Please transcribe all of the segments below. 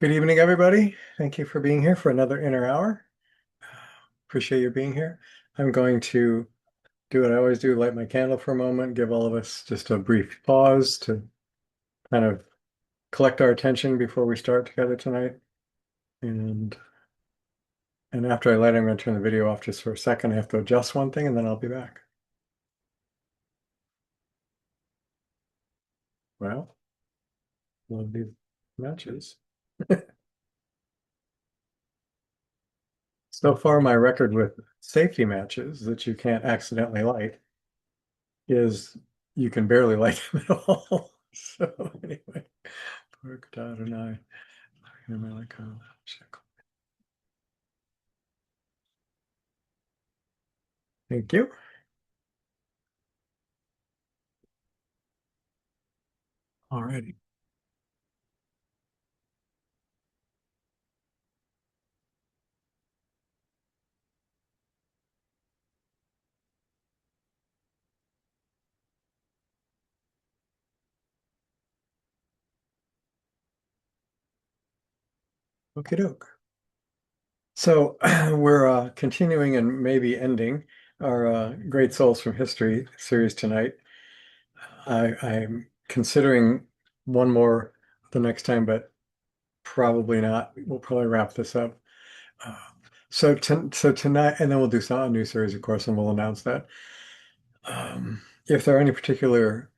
Good evening, everybody. Thank you for being here for another inner hour. Appreciate you being here. I'm going to do what I always do, light my candle for a moment, give all of us just a brief pause to kind of collect our attention before we start together tonight. And and after I light, I'm going to turn the video off just for a second. I have to adjust one thing and then I'll be back. Well, love these matches. So far, my record with safety matches that you can't accidentally light is you can barely light them at all. So anyway, Pork dot and I. Thank you. Alrighty. Okie doke. So we're continuing and maybe ending our Great Souls from History series tonight. I'm considering one more the next time, but probably not. We'll probably wrap this up. Uh, so tonight, and then we'll do a new series, of course, and we'll announce that. If there are any particular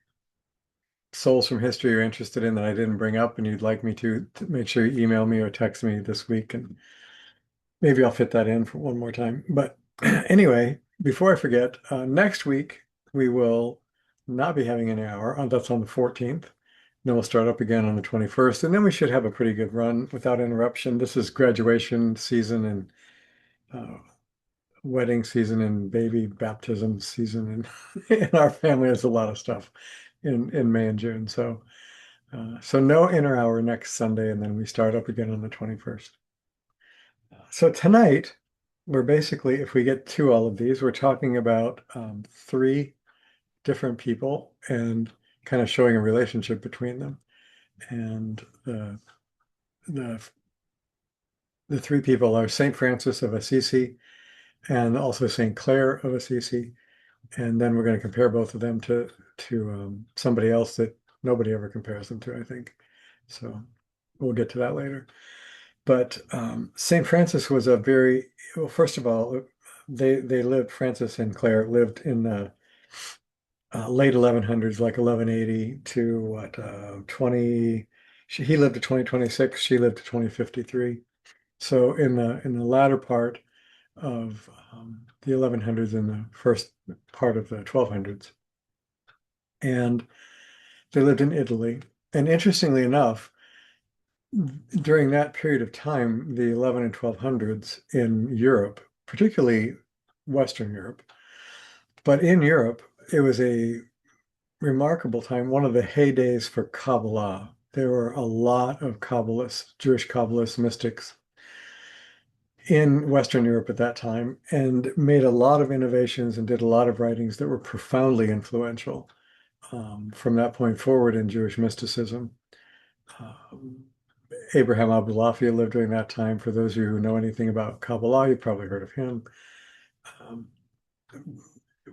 souls from history you're interested in that I didn't bring up and you'd like me to make sure you email me or text me this week, and maybe I'll fit that in for one more time. But anyway, before I forget, next week we will not be having an hour. That's on the 14th. Then we'll start up again on the 21st, and then we should have a pretty good run without interruption. This is graduation season and wedding season and baby baptism season, and in our family there's a lot of stuff in May and June. So no inner hour next Sunday, and then we start up again on the 21st. So tonight, we're basically, if we get to all of these, we're talking about three different people and kind of showing a relationship between them. And the the three people are Saint Francis of Assisi and also Saint Clare of Assisi. And then we're going to compare both of them to somebody else that nobody ever compares them to, I think. So we'll get to that later. But St. Francis was a very, well, first of all, they lived, Francis and Clare lived in the late 1100s, like 1180 to what, 20, he lived to 2026, she lived to 2053. So in the latter part of the 1100s and the first part of the 1200s. And they lived in Italy. And interestingly enough, during that period of time, the 11 and 1200s in Europe, particularly Western Europe, but in Europe, it was a remarkable time, one of the heydays for Kabbalah. There were a lot of Kabbalists, Jewish Kabbalist mystics in Western Europe at that time, and made a lot of innovations and did a lot of writings that were profoundly influential from that point forward in Jewish mysticism. Um, Abraham Abulafia lived during that time. For those of you who know anything about Kabbalah, you've probably heard of him. Um,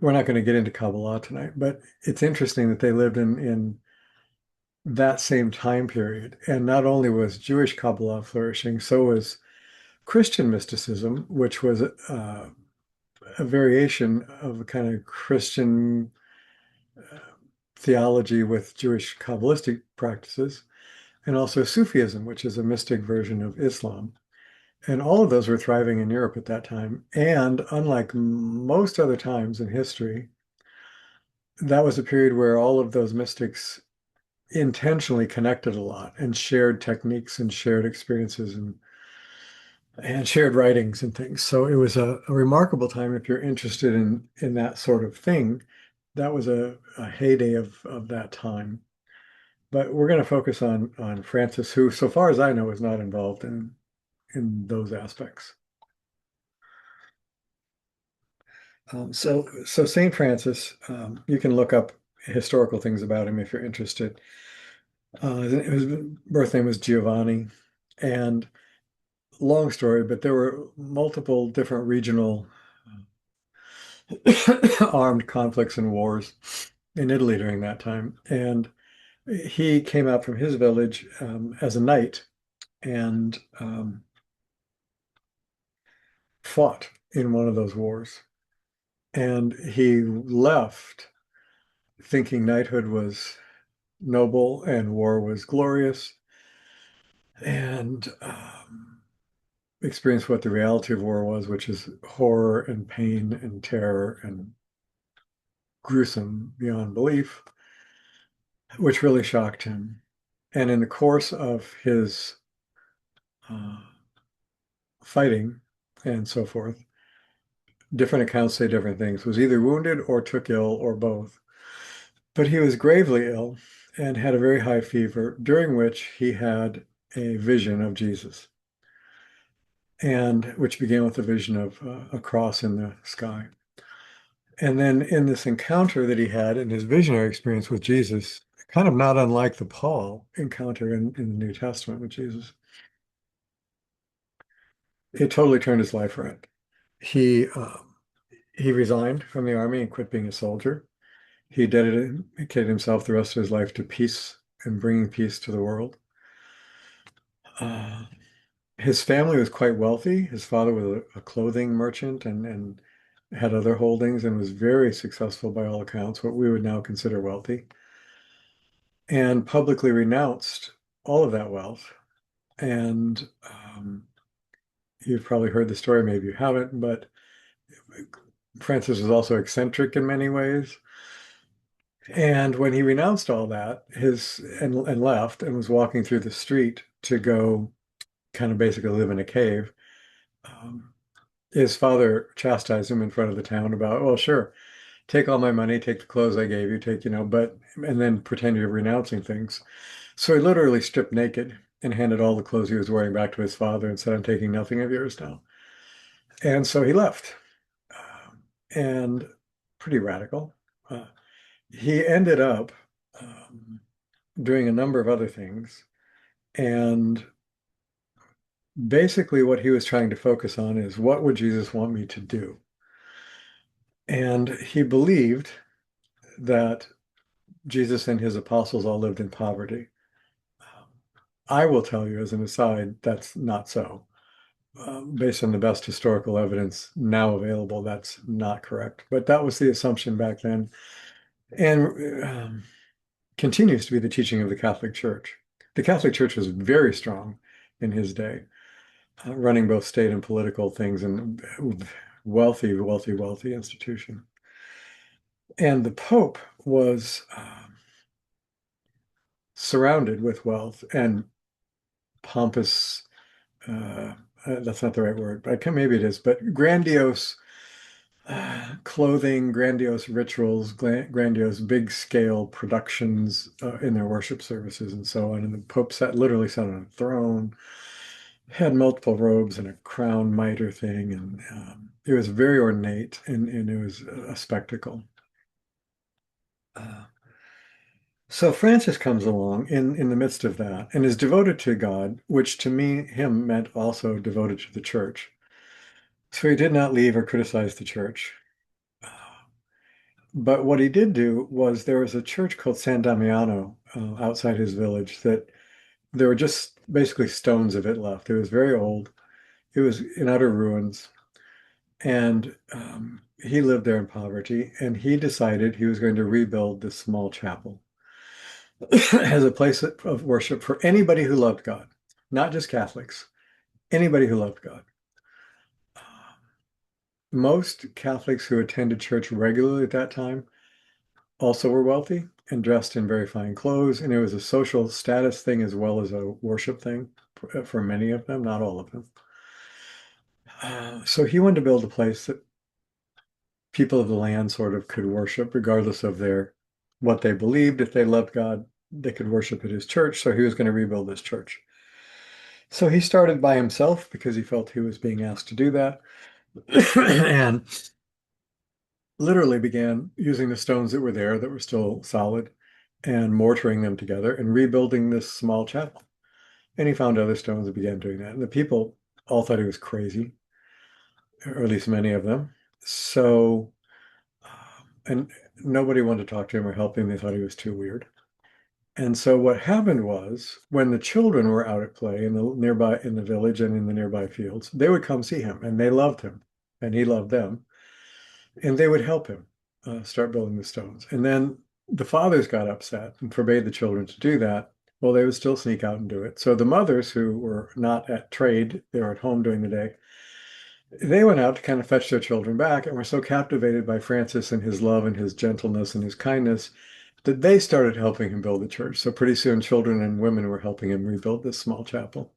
we're not going to get into Kabbalah tonight, but it's interesting that they lived in that same time period. And not only was Jewish Kabbalah flourishing, so was Christian mysticism, which was a variation of a kind of Christian theology with Jewish Kabbalistic practices, and also Sufism, which is a mystic version of Islam. And all of those were thriving in Europe at that time. And unlike most other times in history, that was a period where all of those mystics intentionally connected a lot and shared techniques and shared experiences and shared writings and things. So it was a remarkable time if you're interested in that sort of thing. That was a heyday of that time. But we're going to focus on Francis, who, so far as I know, is not involved in those aspects. So Saint Francis, you can look up historical things about him if you're interested. His birth name was Giovanni, And long story, but there were multiple different regional armed conflicts and wars in Italy during that time. And he came out from his village as a knight and fought in one of those wars. And he left thinking knighthood was noble and war was glorious, and experienced what the reality of war was, which is horror and pain and terror and gruesome beyond belief, which really shocked him. And in the course of his uh, fighting and so forth, different accounts say different things, was either wounded or took ill or both. But he was gravely ill and had a very high fever, during which he had a vision of Jesus, and which began with a vision of a cross in the sky. And then in this encounter that he had in his visionary experience with Jesus, kind of not unlike the Paul encounter in the New Testament with Jesus, it totally turned his life around. He he resigned from the army and quit being a soldier. He dedicated himself the rest of his life to peace and bringing peace to the world. Uh, his family was quite wealthy. His father was a clothing merchant and had other holdings and was very successful by all accounts, what we would now consider wealthy, and publicly renounced all of that wealth. And you've probably heard the story, maybe you haven't, but Francis was also eccentric in many ways. And when he renounced all that, and left and was walking through the street to go kind of basically live in a cave, um, his father chastised him in front of the town about, well, sure, take all my money, take the clothes I gave you, but, and then pretend you're renouncing things. So he literally stripped naked and handed all the clothes he was wearing back to his father and said, I'm taking nothing of yours now. And so he left, and pretty radical. Uh, he ended up um, doing a number of other things. And basically, what he was trying to focus on is, what would Jesus want me to do? And he believed that Jesus and his apostles all lived in poverty. I will tell you, as an aside, that's not so. Based on the best historical evidence now available, that's not correct. But that was the assumption back then, and continues to be the teaching of the Catholic Church. The Catholic Church was very strong in his day, running both state and political things, and wealthy, wealthy, wealthy institution. And the Pope was surrounded with wealth and pompous, that's not the right word, but maybe it is, but grandiose clothing, grandiose rituals, grandiose big scale productions in their worship services and so on. And the Pope literally sat on a throne, had multiple robes and a crown mitre thing. And it was very ornate, and it was a spectacle. So Francis comes along in the midst of that and is devoted to God, which to him meant also devoted to the church. So he did not leave or criticize the church. But what he did do was, there was a church called San Damiano outside his village that there were just basically stones of it left. It was very old. It was in utter ruins. And he lived there in poverty, and he decided he was going to rebuild this small chapel as a place of worship for anybody who loved God, not just Catholics, anybody who loved God. Most Catholics who attended church regularly at that time also were wealthy and dressed in very fine clothes, and it was a social status thing as well as a worship thing for many of them, not all of them. So he wanted to build a place that people of the land sort of could worship, regardless of what they believed. If they loved God, they could worship at his church. So he was going to rebuild this church. So he started by himself because he felt he was being asked to do that, and literally began using the stones that were there that were still solid and mortaring them together and rebuilding this small chapel. And he found other stones and began doing that. And the people all thought he was crazy, or at least many of them. So, and nobody wanted to talk to him or help him. They thought he was too weird. And so what happened was when the children were out at play in the nearby in the village and in the nearby fields, they would come see him and they loved him and he loved them. And they would help him start building the stones. And then the fathers got upset and forbade the children to do that. Well, they would still sneak out and do it. So the mothers who were not at trade, they were at home during the day, they went out to kind of fetch their children back and were so captivated by Francis and his love and his gentleness and his kindness that they started helping him build the church. So pretty soon, children and women were helping him rebuild this small chapel.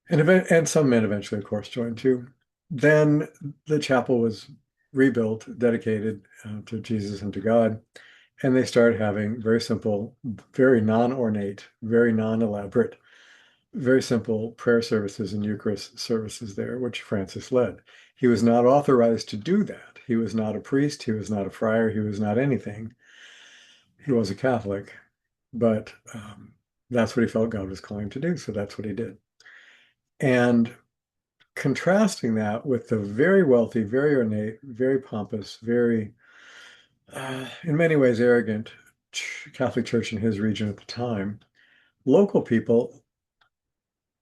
And some men eventually, of course, joined too. Then the chapel was rebuilt, dedicated to Jesus and to God. And they started having very simple, very non-ornate, very non-elaborate, very simple prayer services and Eucharist services there, which Francis led. He was not authorized to do that. He was not a priest. He was not a friar. He was not anything. He was a Catholic, but that's what he felt God was calling him to do. So that's what he did. And contrasting that with the very wealthy, very ornate, very pompous, very, in many ways, arrogant Catholic Church in his region at the time, local people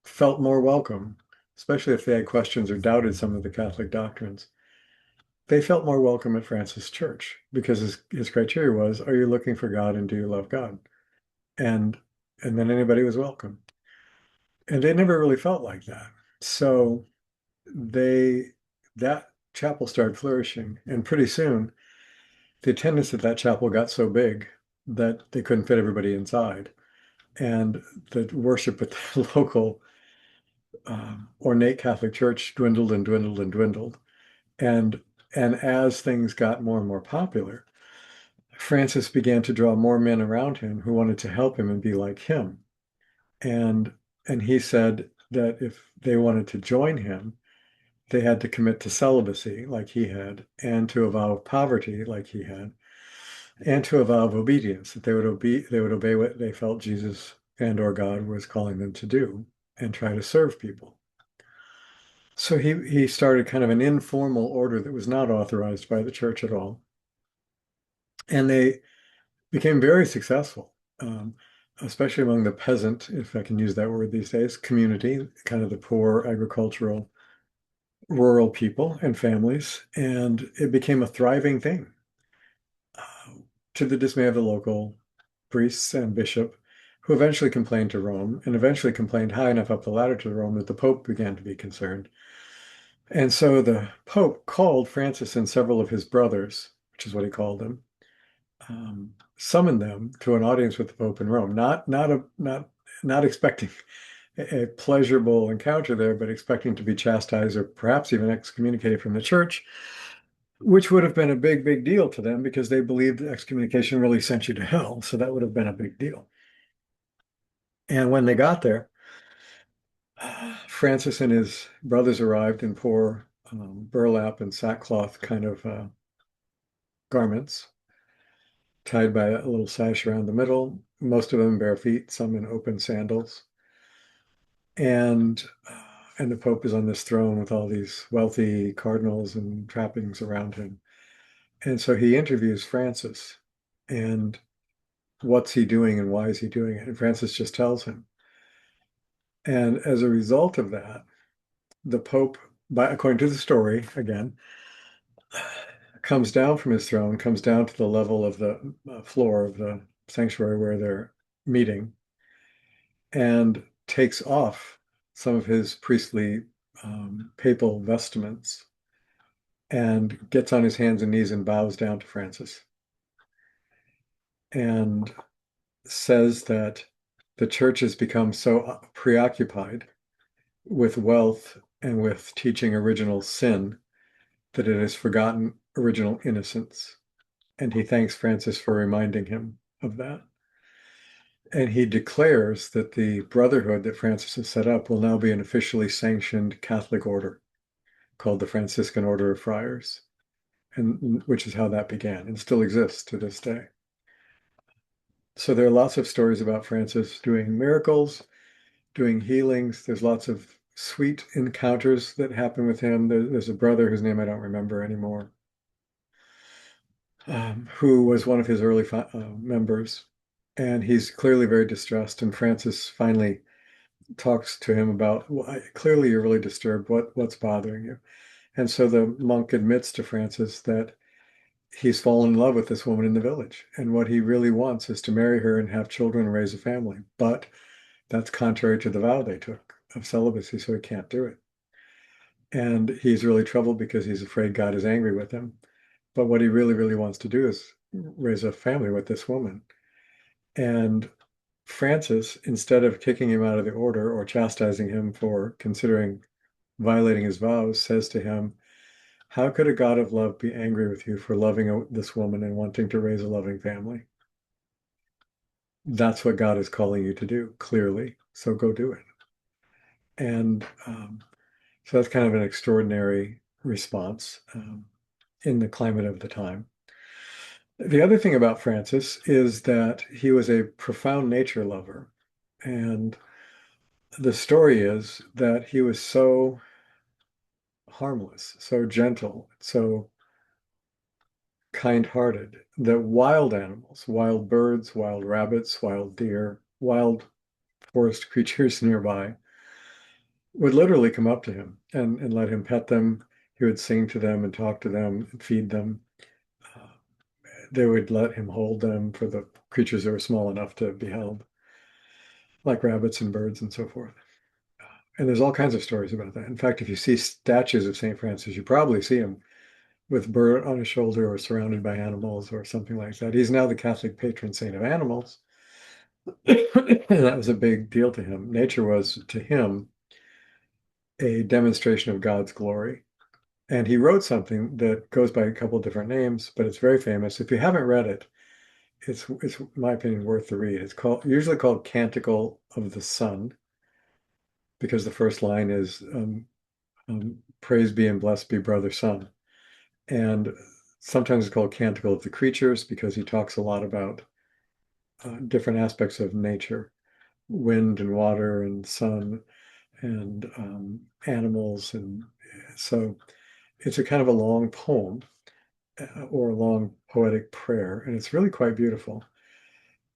felt more welcome, especially if they had questions or doubted some of the Catholic doctrines. They felt more welcome at Francis Church because his criteria was, are you looking for God and do you love God? And then anybody was welcome. And they never really felt like that. So that chapel started flourishing. And pretty soon, the attendance at that chapel got so big that they couldn't fit everybody inside. And the worship at the local ornate Catholic Church dwindled and dwindled and dwindled. And as things got more and more popular, Francis began to draw more men around him who wanted to help him and be like him. And he said that if they wanted to join him, they had to commit to celibacy like he had, and to a vow of poverty like he had, and to a vow of obedience, that they would obey what they felt Jesus and or God was calling them to do and try to serve people. So he started kind of an informal order that was not authorized by the church at all. And they became very successful, especially among the peasant, if I can use that word these days, community, kind of the poor agricultural rural people and families. And it became a thriving thing, to the dismay of the local priests and bishop, who eventually complained to Rome and eventually complained high enough up the ladder to Rome that the Pope began to be concerned. And so the Pope called Francis and several of his brothers, which is what he called them, summoned them to an audience with the Pope in Rome, not expecting a pleasurable encounter there, but expecting to be chastised or perhaps even excommunicated from the church, which would have been a big, big deal to them because they believed excommunication really sent you to hell. So that would have been a big deal. And when they got there, Francis and his brothers arrived in poor burlap and sackcloth kind of garments, tied by a little sash around the middle, most of them bare feet, some in open sandals. And the Pope is on this throne with all these wealthy cardinals and trappings around him. And so he interviews Francis, and what's he doing and why is he doing it? And Francis just tells him. And as a result of that, the Pope, according to the story, again, comes down from his throne, comes down to the level of the floor of the sanctuary where they're meeting, and takes off some of his priestly papal vestments and gets on his hands and knees and bows down to Francis and says that the church has become so preoccupied with wealth and with teaching original sin that it has forgotten original innocence. And he thanks Francis for reminding him of that. And he declares that the brotherhood that Francis has set up will now be an officially sanctioned Catholic order called the Franciscan Order of Friars, and which is how that began and still exists to this day. So there are lots of stories about Francis doing miracles. doing healings. There's lots of sweet encounters that happen with him. There's a brother whose name I don't remember anymore, who was one of his early members. And he's clearly very distressed. And Francis finally talks to him about, well, clearly you're really disturbed. What's bothering you? And so the monk admits to Francis that he's fallen in love with this woman in the village. And what he really wants is to marry her and have children and raise a family. But that's contrary to the vow they took of celibacy, so he can't do it. And he's really troubled because he's afraid God is angry with him. But what he really, really wants to do is raise a family with this woman. And Francis, instead of kicking him out of the order or chastising him for considering violating his vows, says to him, how could a God of love be angry with you for loving this woman and wanting to raise a loving family? That's what God is calling you to do, clearly. So go do it. And so that's kind of an extraordinary response in the climate of the time. The other thing about Francis is that he was a profound nature lover. And the story is that he was so harmless, so gentle, so kind-hearted that wild animals, wild birds, wild rabbits, wild deer, wild forest creatures nearby would literally come up to him and let him pet them. He would sing to them and talk to them and feed them. Uh, they would let him hold them for the creatures that were small enough to be held, like rabbits and birds and so forth. And there's all kinds of stories about that. In fact, if you see statues of St. Francis, you probably see him with bird on his shoulder or surrounded by animals or something like that. He's now the Catholic patron saint of animals. And that was a big deal to him. Nature was, to him, a demonstration of God's glory. And he wrote something that goes by a couple of different names, but it's very famous. If you haven't read it, it's in my opinion worth the read. It's usually called Canticle of the Sun, because the first line is praise be and blessed be brother sun. And sometimes it's called Canticle of the Creatures because he talks a lot about different aspects of nature, wind and water and sun and animals. And so it's a kind of a long poem or a long poetic prayer, and it's really quite beautiful.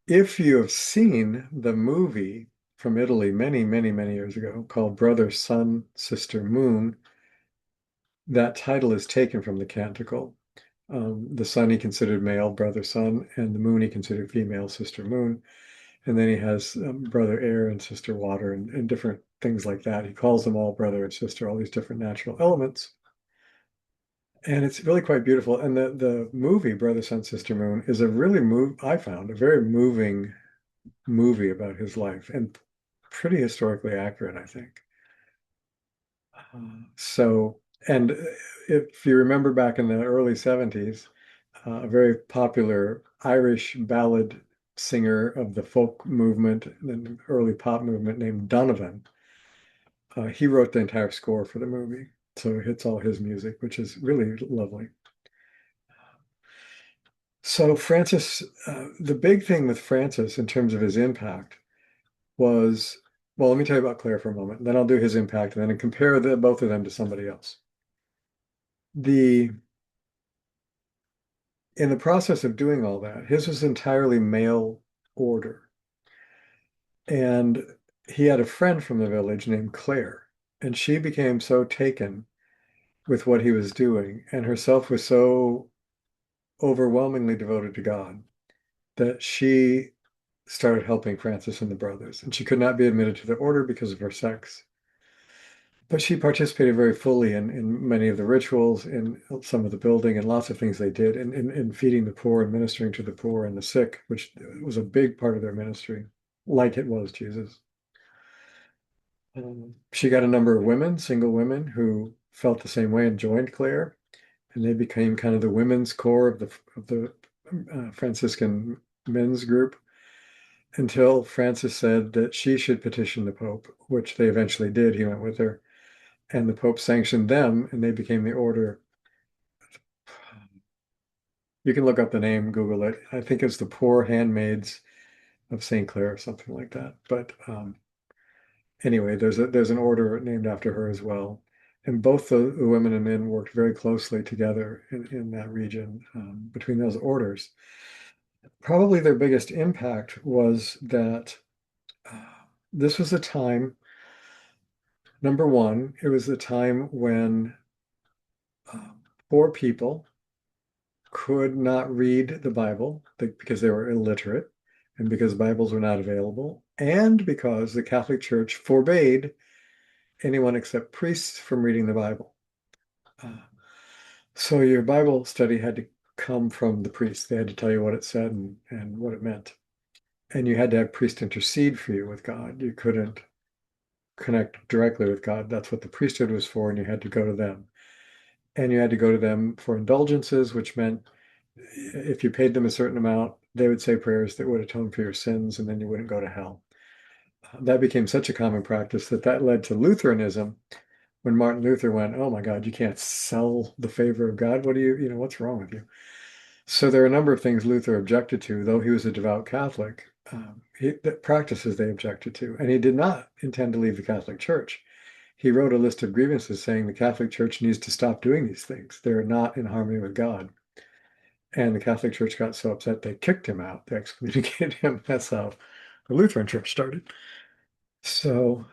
If you have seen the movie from Italy many, many, many years ago called Brother, Sun, Sister, Moon, that title is taken from the canticle. The sun he considered male, brother sun, and the moon he considered female, sister moon. And then he has brother air and sister water and different things like that. He calls them all brother and sister, all these different natural elements. And it's really quite beautiful. And the movie Brother, Sun, Sister, Moon is a really I found a very moving movie about his life and pretty historically accurate, I think. So, and if you remember back in the early 70s, a very popular Irish ballad singer of the folk movement and early pop movement named Donovan, he wrote the entire score for the movie. So it's all his music, which is really lovely. So Francis, the big thing with Francis in terms of his impact was, well, let me tell you about Clare for a moment, then I'll do his impact, and then compare both of them to somebody else. In the process of doing all that, his was entirely mail order. And he had a friend from the village named Claire, and she became so taken with what he was doing, and herself was so overwhelmingly devoted to God that she started helping Francis and the brothers. And she could not be admitted to the order because of her sex. But she participated very fully in many of the rituals, in some of the building, and lots of things they did, in feeding the poor and ministering to the poor and the sick, which was a big part of their ministry, like it was Jesus. She got a number of women, single women, who felt the same way and joined Clare, and they became kind of the women's core of the Franciscan men's group until Francis said that she should petition the Pope, which they eventually did. He went with her, and the Pope sanctioned them, and they became the order. You can look up the name, Google it. I think it's the Poor Handmaids of St. Clare or something like that. But Anyway, there's an order named after her as well. And both the women and men worked very closely together in that region between those orders. Probably their biggest impact was that this was a time, number one, it was a time when uh, poor people could not read the Bible because they were illiterate and because Bibles were not available, and because the Catholic Church forbade anyone except priests from reading the Bible. Uh, so your Bible study had to come from the priest. They had to tell you what it said and what it meant. And you had to have priest intercede for you with God. You couldn't connect directly with God. That's what the priesthood was for, and you had to go to them. And you had to go to them for indulgences, which meant if you paid them a certain amount, they would say prayers that would atone for your sins, and then you wouldn't go to hell. That became such a common practice that led to Lutheranism. When Martin Luther went, oh my God, you can't sell the favor of God. What do you, what's wrong with you? So there are a number of things Luther objected to, though he was a devout Catholic, the practices they objected to. And he did not intend to leave the Catholic Church. He wrote a list of grievances saying the Catholic Church needs to stop doing these things. They're not in harmony with God. And the Catholic Church got so upset they kicked him out. They excommunicated him. That's how the Lutheran Church started. So,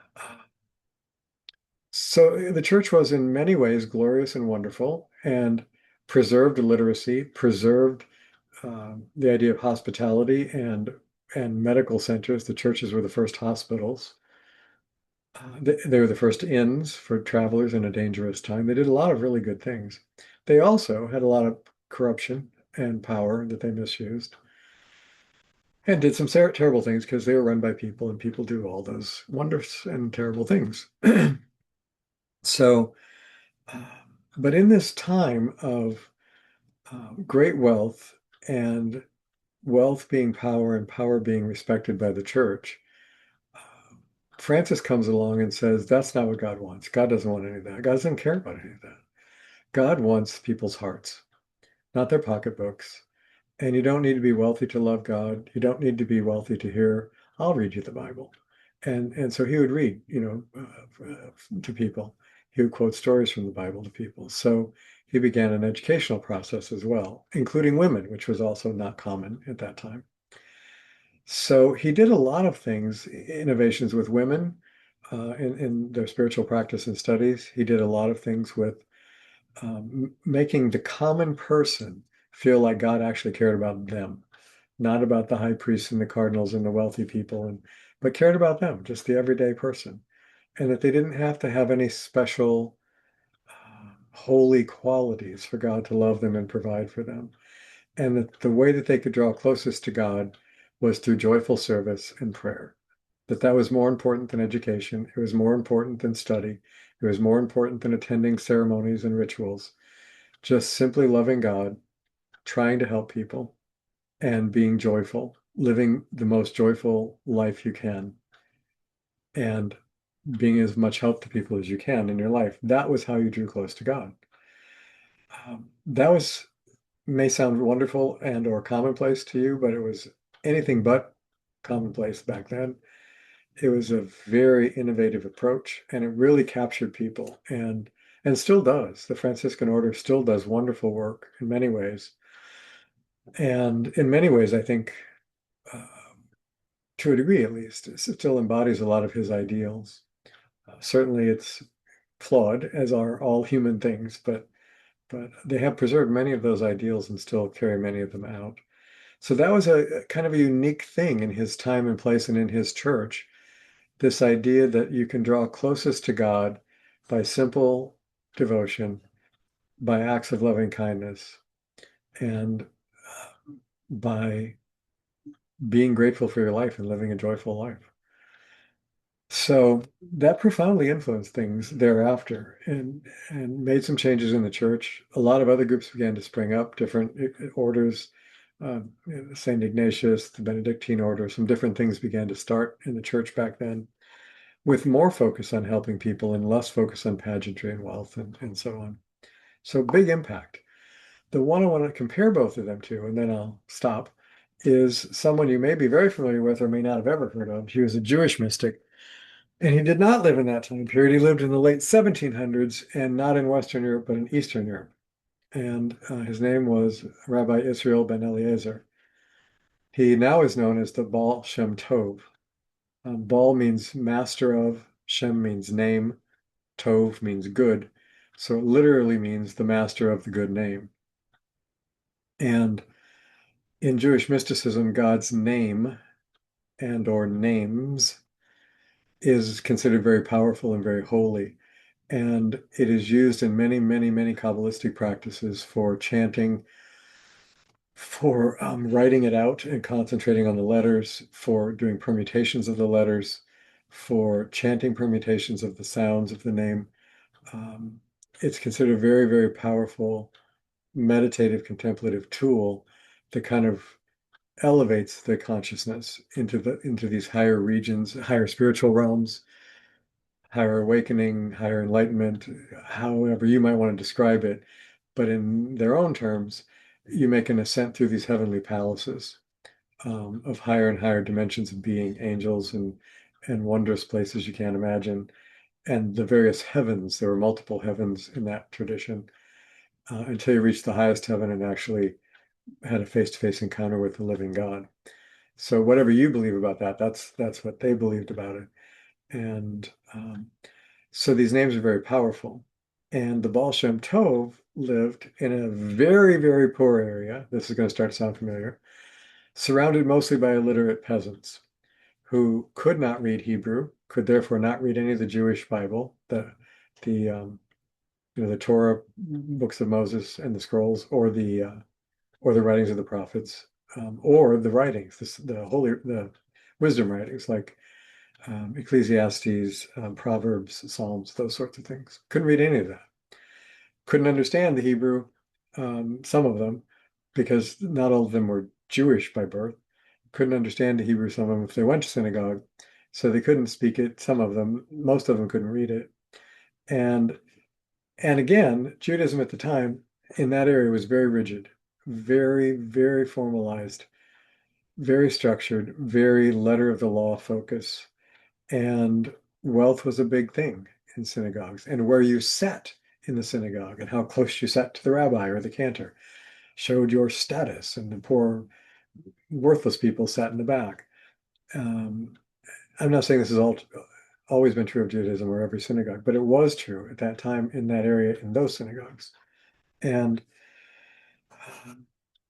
so the church was in many ways glorious and wonderful and preserved literacy, preserved the idea of hospitality and medical centers. The churches were the first hospitals. They were the first inns for travelers in a dangerous time. They did a lot of really good things. They also had a lot of corruption and power that they misused and did some terrible things because they were run by people and people do all those wondrous and terrible things. So, uh, but in this time of great wealth and wealth being power and power being respected by the church, Francis comes along and says, that's not what God wants. God doesn't want any of that. God doesn't care about any of that. God wants people's hearts, not their pocketbooks. And you don't need to be wealthy to love God. You don't need to be wealthy to hear, I'll read you the Bible. And so he would read, to people. He would quote stories from the Bible to people. So he began an educational process as well, including women, which was also not common at that time. So he did a lot of things, innovations with women in their spiritual practice and studies. He did a lot of things with making the common person feel like God actually cared about them, not about the high priests and the cardinals and the wealthy people, but cared about them, just the everyday person, and that they didn't have to have any special holy qualities for God to love them and provide for them. And that the way that they could draw closest to God was through joyful service and prayer. That was more important than education. It was more important than study. It was more important than attending ceremonies and rituals. Just simply loving God, trying to help people, and being joyful, living the most joyful life you can, and being as much help to people as you can in your life. That was how you drew close to God. That was may sound wonderful and or commonplace to you, but it was anything but commonplace back then. It was a very innovative approach, and it really captured people, and still does. The Franciscan order still does wonderful work in many ways, and in many ways, I think, uh, to a degree at least, it still embodies a lot of his ideals. Certainly, it's flawed, as are all human things, but they have preserved many of those ideals and still carry many of them out. So that was a kind of a unique thing in his time and place and in his church. This idea that you can draw closest to God by simple devotion, by acts of loving kindness, and by being grateful for your life and living a joyful life. So that profoundly influenced things thereafter and made some changes in the church. A lot of other groups began to spring up, different orders, St. Ignatius, the Benedictine order, some different things began to start in the church back then, with more focus on helping people and less focus on pageantry and wealth and so on. So big impact. The one I want to compare both of them to, and then I'll stop, is someone you may be very familiar with or may not have ever heard of. He was a Jewish mystic And he did not live in that time period. He lived in the late 1700s and not in Western Europe, but in Eastern Europe. And his name was Rabbi Israel ben Eliezer. He now is known as the Baal Shem Tov. Baal means master of, Shem means name, Tov means good. So it literally means the master of the good name. And in Jewish mysticism, God's name and or names is considered very powerful and very holy. And it is used in many, many, many Kabbalistic practices for chanting, for writing it out and concentrating on the letters, for doing permutations of the letters, for chanting permutations of the sounds of the name. Um, it's considered a very, very powerful meditative contemplative tool that kind of elevates the consciousness into these higher regions, higher spiritual realms, higher awakening, higher enlightenment, however you might want to describe it. But in their own terms, you make an ascent through these heavenly palaces of higher and higher dimensions of being, angels and wondrous places you can't imagine. And the various heavens, there were multiple heavens in that tradition, until you reach the highest heaven and actually had a face-to-face encounter with the living God. So whatever you believe about that, that's what they believed about it. And so these names are very powerful. And the Baal Shem Tov lived in a very, very poor area. This is going to start to sound familiar. Surrounded mostly by illiterate peasants who could not read Hebrew, could therefore not read any of the Jewish Bible, the the Torah, books of Moses and the scrolls, or the writings of the prophets, or the writings, the wisdom writings like Ecclesiastes, Proverbs, Psalms, those sorts of things. Couldn't read any of that. Couldn't understand the Hebrew, some of them, because not all of them were Jewish by birth. Couldn't understand the Hebrew, some of them, if they went to synagogue. So they couldn't speak it, some of them, most of them couldn't read it. And again, Judaism at the time in that area was very rigid, very, very formalized, very structured, very letter of the law focus. And wealth was a big thing in synagogues, and where you sat in the synagogue and how close you sat to the rabbi or the cantor showed your status, and the poor, worthless people sat in the back. I'm not saying this has always been true of Judaism or every synagogue, but it was true at that time in that area in those synagogues. And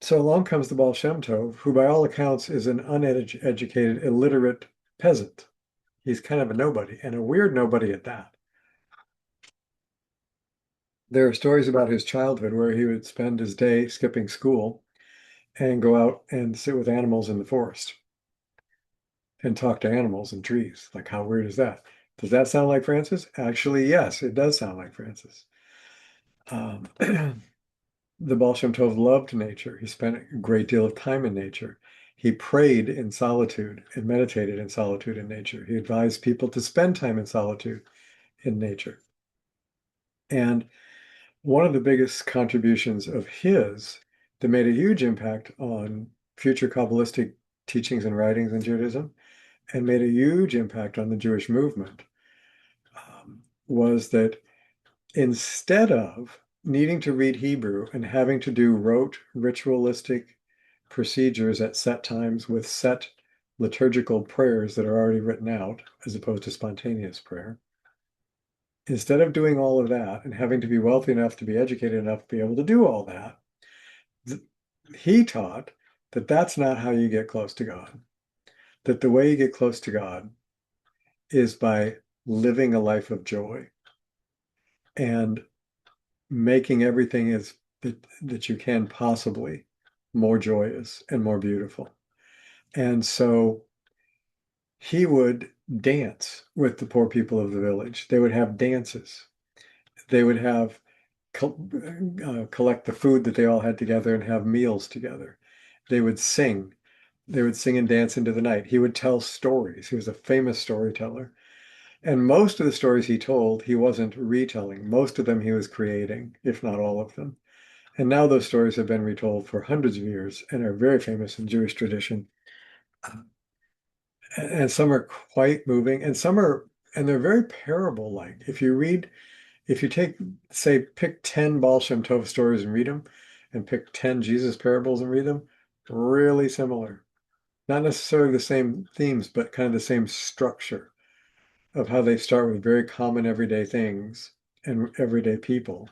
so along comes the Baal Shem Tov, who by all accounts is an uneducated, illiterate peasant. He's kind of a nobody, and a weird nobody at that. There are stories about his childhood where he would spend his day skipping school and go out and sit with animals in the forest and talk to animals and trees. Like, how weird is that? Does that sound like Francis? Actually, yes, it does sound like Francis. The Baal Shem Tov loved nature. He spent a great deal of time in nature. He prayed in solitude and meditated in solitude in nature. He advised people to spend time in solitude in nature. And one of the biggest contributions of his that made a huge impact on future Kabbalistic teachings and writings in Judaism and made a huge impact on the Jewish movement was that instead of needing to read Hebrew and having to do rote ritualistic procedures at set times with set liturgical prayers that are already written out, as opposed to spontaneous prayer, instead of doing all of that and having to be wealthy enough to be educated enough to be able to do all that, he taught that that's not how you get close to God. That the way you get close to God is by living a life of joy and making everything that you can possibly more joyous and more beautiful. And so he would dance with the poor people of the village. They would have dances. They would have collect the food that they all had together and have meals together. They would sing. They would sing and dance into the night. He would tell stories. He was a famous storyteller. And most of the stories he told, he wasn't retelling. Most of them he was creating, if not all of them. And now those stories have been retold for hundreds of years and are very famous in Jewish tradition. And some are quite moving, and some are and they're very parable-like. If you take, say, pick 10 Baal Shem Tov stories and read them, and pick 10 Jesus parables and read them, really similar. Not necessarily the same themes, but kind of the same structure of how they start with very common everyday things and everyday people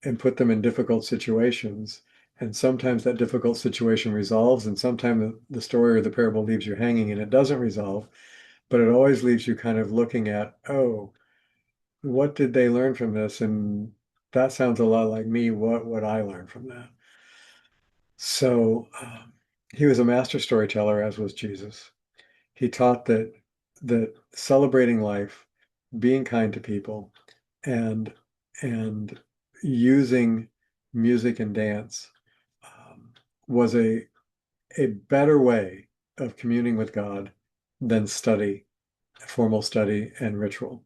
and put them in difficult situations. And sometimes that difficult situation resolves, and sometimes the story or the parable leaves you hanging and it doesn't resolve, but it always leaves you kind of looking at, oh, what did they learn from this? And that sounds a lot like me. What would I learn from that? So he was a master storyteller, as was Jesus. He taught that celebrating life, being kind to people, and and using music and dance was a better way of communing with God than formal study and ritual,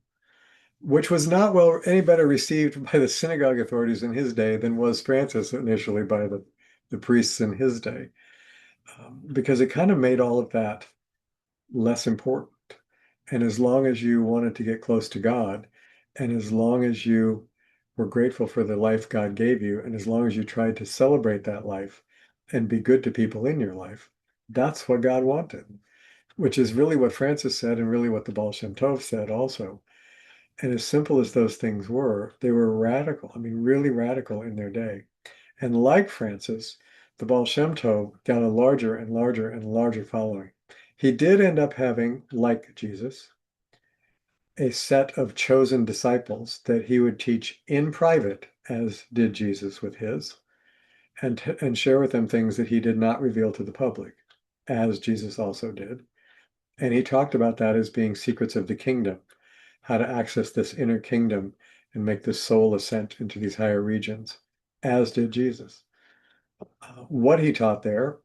which was not well any better received by the synagogue authorities in his day than was Francis initially by the priests in his day, because it kind of made all of that less important. And as long as you wanted to get close to God, and as long as you were grateful for the life God gave you, and as long as you tried to celebrate that life and be good to people in your life, that's what God wanted, which is really what Francis said and really what the Baal Shem Tov said also. And as simple as those things were, they were radical. I mean, really radical in their day. And like Francis, the Baal Shem Tov got a larger and larger and larger following. He did end up having, like Jesus, a set of chosen disciples that he would teach in private, as did Jesus with his, and share with them things that he did not reveal to the public, as Jesus also did. And he talked about that as being secrets of the kingdom, how to access this inner kingdom and make the soul ascent into these higher regions, as did Jesus. What he taught there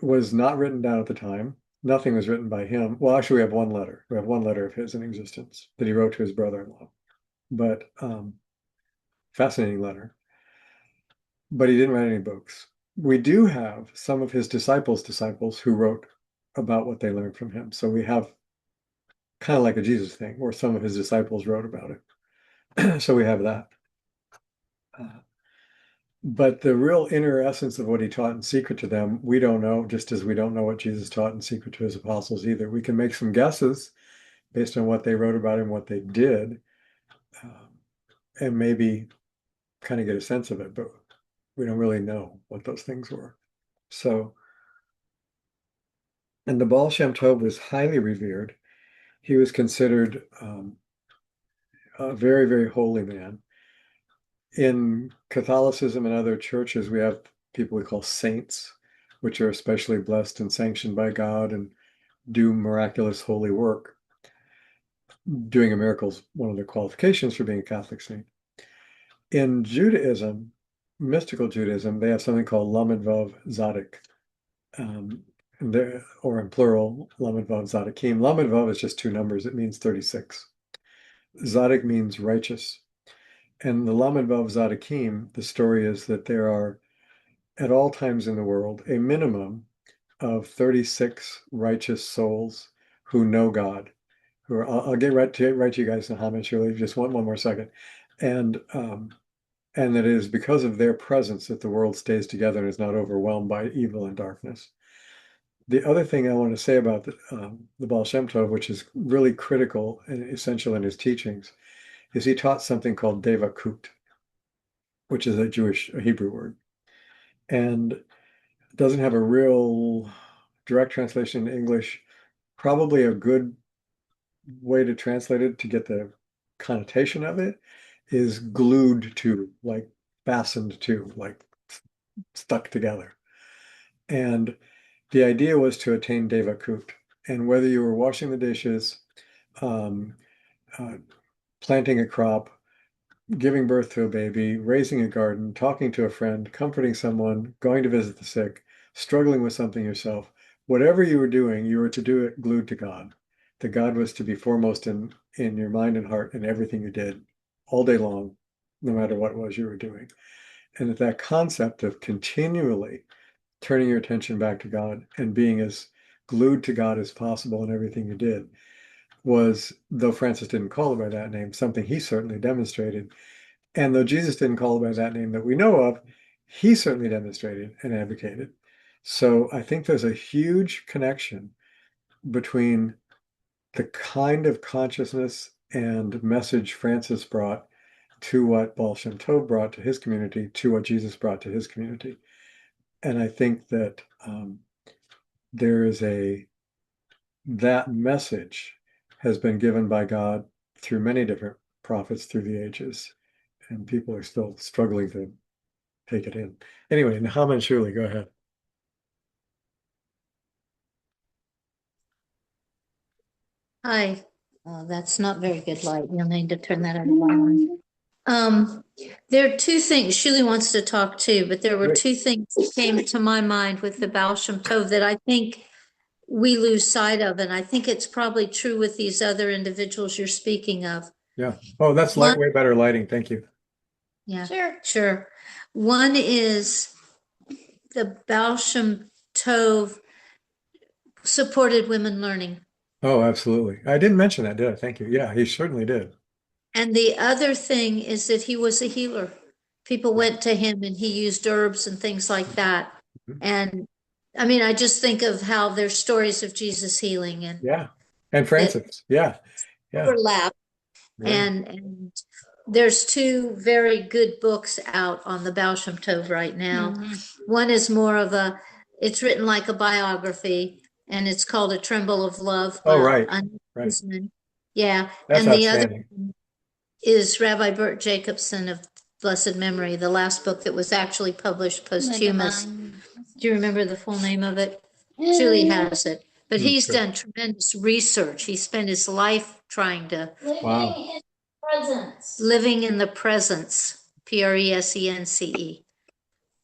was not written down at the time. Nothing was written by him. Well, actually, we have one letter. We have one letter of his in existence that he wrote to his brother-in-law. But fascinating letter. But he didn't write any books. We do have some of his disciples who wrote about what they learned from him. So we have kind of like a Jesus thing, where some of his disciples wrote about it. So we have that. But the real inner essence of what he taught in secret to them, we don't know, just as we don't know what Jesus taught in secret to his apostles either. We can make some guesses based on what they wrote about him, what they did, and maybe kind of get a sense of it, but we don't really know what those things were. So, and the Baal Shem Tov was highly revered. He was considered a very, very holy man. In Catholicism and other churches, we have people we call saints, which are especially blessed and sanctioned by God and do miraculous holy work. Doing a miracle is one of the qualifications for being a Catholic saint. In Judaism, mystical Judaism, they have something called Lamed Vav Zadok, or in plural, Lamed Vav Zadokim. Lamed Vav is just two numbers. It means 36. Zadok means righteous. And the Lamed Vav Zadokim, the story is that there are, at all times in the world, a minimum of 36 righteous souls who know God. I'll get right to you guys in comments, really, just one more second. And that it is because of their presence that the world stays together and is not overwhelmed by evil and darkness. The other thing I want to say about the Baal Shem Tov, which is really critical and essential in his teachings, is he taught something called devakut, which is a Hebrew word, and doesn't have a real direct translation in English. Probably a good way to translate it to get the connotation of it is glued to, like fastened to, like stuck together. And the idea was to attain devakut. And whether you were washing the dishes, um, planting a crop, giving birth to a baby, raising a garden, talking to a friend, comforting someone, going to visit the sick, struggling with something yourself, whatever you were doing, you were to do it glued to God. That God was to be foremost in your mind and heart in everything you did all day long, no matter what it was you were doing. And that concept of continually turning your attention back to God and being as glued to God as possible in everything you did was, though Francis didn't call it by that name, something he certainly demonstrated. And though Jesus didn't call it by that name that we know of, he certainly demonstrated and advocated. So I think there's a huge connection between the kind of consciousness and message Francis brought to what Baal Shem Tov brought to his community, to what Jesus brought to his community. And I think that there is that message has been given by God through many different prophets through the ages, and people are still struggling to take it in. Anyway, Nahama and Shuli, go ahead. Hi. That's not very good light. You'll need to turn that on. There are two things. Shuli wants to talk too, but there were Great. two things that came to my mind with the Baal Shem Tov that I think we lose sight of, and I think it's probably true with these other individuals you're speaking of. Yeah. Oh, that's One, way better lighting. Thank you. yeah, sure. One is the Baal Shem Tov supported women learning. Oh, absolutely. I didn't mention that, did I? Thank you. Yeah, he certainly did. And the other thing is that he was a healer. People went to him and he used herbs and things like that. Mhm. And I mean, I just think of how there's stories of Jesus healing and Yeah. And that Francis. Yeah. Yeah. overlap. Yeah. And there's two very good books out on the Baal Shem Tov right now. One is more of it's written like a biography, and it's called A Tremble of Love Oh, by right. Right. Guzman. Yeah. That's And the other outstanding. is Rabbi Bert Jacobson of blessed memory, the last book that was actually published posthumous. Do you remember the full name of it? Julie has it. But he's Good. done tremendous research. He spent his life trying to Wow. living in the presence, Presence.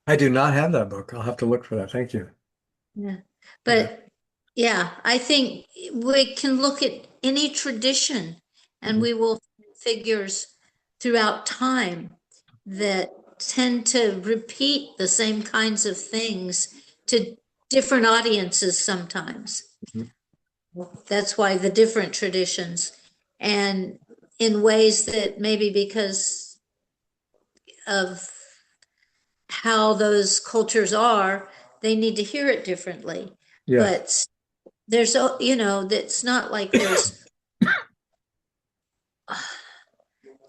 I do not have that book. I'll have to look for that. Thank you. Yeah. Yeah. But yeah, I think we can look at any tradition and Mhm. we will find figures throughout time that tend to repeat the same kinds of things to different audiences sometimes. Mhm. That's why the different traditions, and in ways that maybe because of how those cultures are, they need to hear it differently. Yes. But there's, that's not like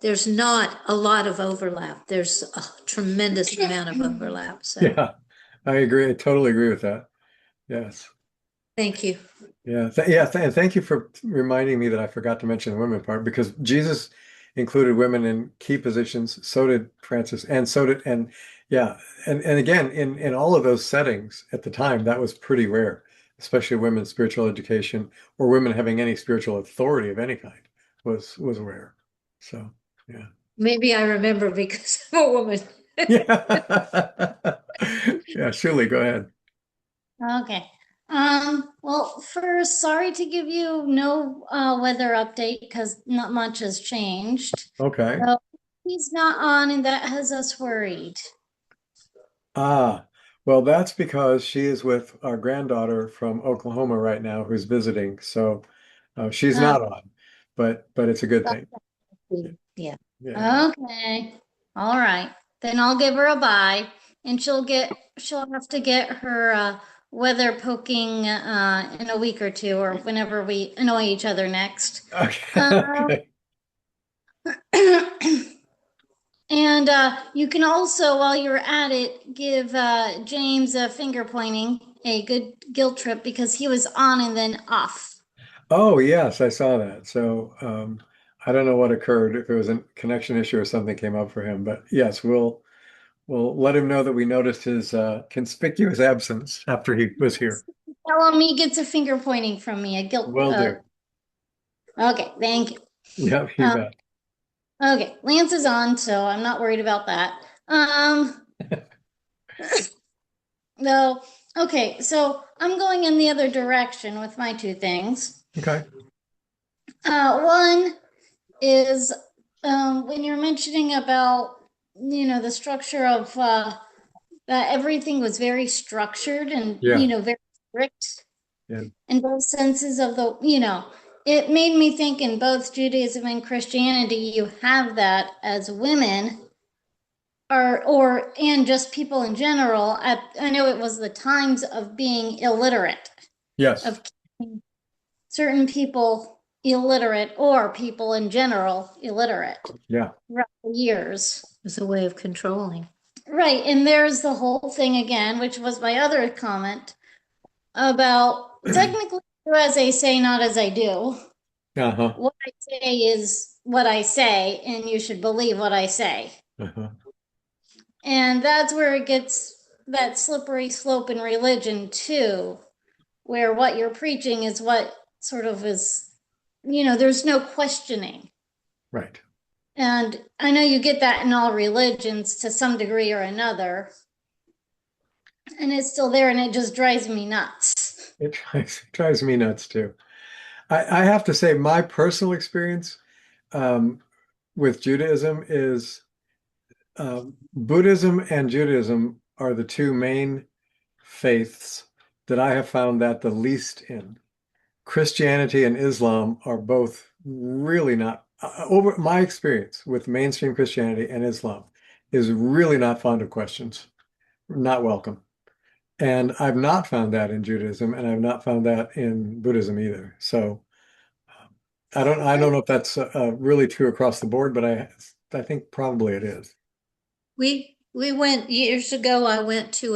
there's not a lot of overlap. There's a tremendous amount of overlap. So Yeah. I agree. I totally agree with that. Yes. thank you. Yeah. And thank you for reminding me that I forgot to mention the women part, because Jesus included women in key positions. So did Francis, and so did, and yeah. And again, in all of those settings at the time, that was pretty rare, especially women's spiritual education or women having any spiritual authority of any kind was rare. So, yeah. Maybe I remember because I'm a woman. Yeah. Yeah, Shuli, go ahead. Okay. Well, first, sorry to give you no weather update because not much has changed. Okay. So he's not on, and that has us worried. Ah, well, that's because she is with our granddaughter from Oklahoma right now who's visiting. So she's Uh, not on, but it's a good thing. Yeah. Yeah. okay. All right. Then I'll give her a bye, and she'll have to get her weather poking in a week or two, or whenever we annoy each other next. Okay. Okay. And you can also, while you're at it, give James a finger pointing, a good guilt trip, because he was on and then off. Oh, yes, I saw that. So I don't know what occurred, if it was a connection issue or something came up for him, but yes, we'll let him know that we noticed his conspicuous absence after he was here. Tell him he gets a finger pointing from me, a guilt. Will do. Okay, thank you. Yep, you bet. Okay, Lance is on, so I'm not worried about that. No, okay, so I'm going in the other direction with my two things. Okay. One is when you're mentioning about the structure of that everything was very structured and Yeah. very strict Yeah. in both senses of the it made me think in both Judaism and Christianity, you have that as women and just people in general. I know it was the times of being illiterate, Yes. of keeping certain people illiterate or people in general illiterate Yeah. throughout the years. As a way of controlling. Right. And there's the whole thing again, which was my other comment about technically do as I say, not as I do. Uh-huh. What I say is what I say, and you should believe what I say. Uh-huh. And that's where it gets that slippery slope in religion, too, where what you're preaching is what sort of is, there's no questioning. Right. And I know you get that in all religions to some degree or another. And it's still there and it just drives me nuts. It drives me nuts too. I have to say my personal experience with Judaism is Buddhism and Judaism are the two main faiths that I have found that the least in. Christianity and Islam are both really not, over my experience with mainstream Christianity and Islam is really not fond of questions, not welcome. And I've not found that in Judaism, and I've not found that in Buddhism either. So I don't know if that's really true across the board, but I think probably it is. We went years ago, I went to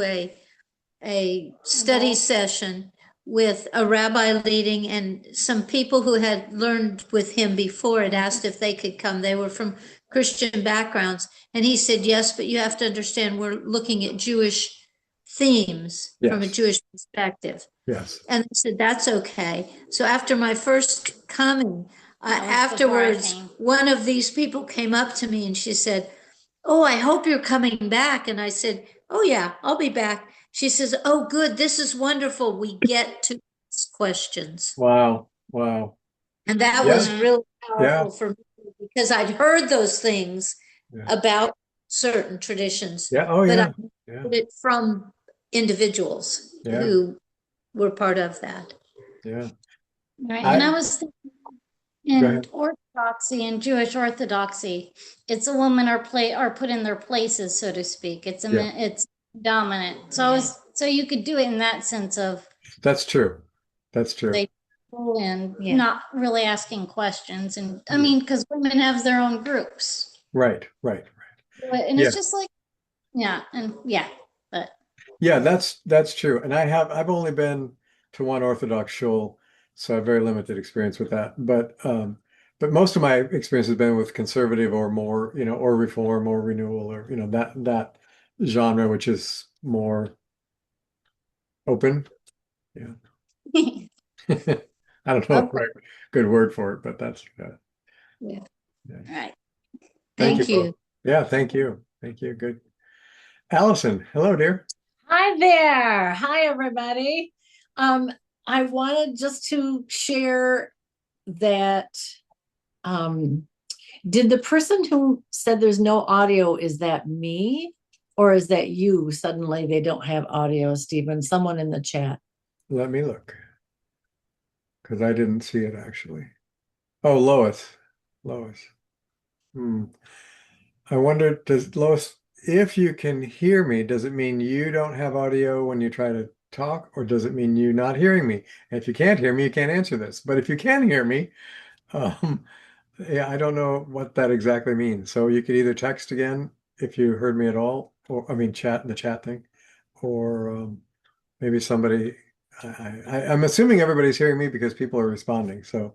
a study session with a rabbi leading, and some people who had learned with him before had asked if they could come. They were from Christian backgrounds. And he said, yes, but you have to understand we're looking at Jewish themes from a Yes. Jewish perspective. Yes. And I said, that's okay. So after my first coming, That was before I afterwards, came. one of these people came up to me and she said, oh, I hope you're coming back. And I said, oh, yeah, I'll be back. She says, oh, good. This is wonderful. We get to ask questions. Wow. Wow. And that Yeah. was really Yeah. powerful for me because I'd heard those things Yeah. about certain traditions, Yeah. Oh, but yeah. I Yeah. heard it from individuals Yeah. who were part of that. Yeah. Right. And I I was thinking Go in ahead. Orthodoxy and Jewish Orthodoxy, it's a woman are put in their places, so to speak. Yeah. It's dominant. So you could do it in that sense of That's true. That's true. they go in Yeah. not really asking questions. And I Yeah. mean, because women have their own groups. Right. Right. And Yeah. it's just like, but Yeah, that's true. And I've only been to one Orthodox shul, so I have very limited experience with that. But most of my experience has been with conservative or more, or reform or renewal or, that genre, which is more open. Yeah. I don't know the Okay. right good word for it, but that's Yeah. yeah. right. Thank you Thank you. both. Yeah, thank you. Thank you. Good. Allison, hello, dear. Hi there. Hi, everybody. Um, I wanted just to share that did the person who said there's no audio, is that me? Or is that you? Suddenly they don't have audio, Stephen. Someone in the chat. Let me look, because I didn't see it actually. Oh, Lois. Lois. Hmm. I wonder, does Lois, if you can hear me, does it mean you don't have audio when you try to talk, or does it mean you not hearing me? And if you can't hear me, you can't answer this. But if you can hear me, um, yeah, I don't know what that exactly means. So you could either text again if you heard me at all, or I mean, chat in the chat thing, or maybe somebody. I'm assuming everybody's hearing me because people are responding. So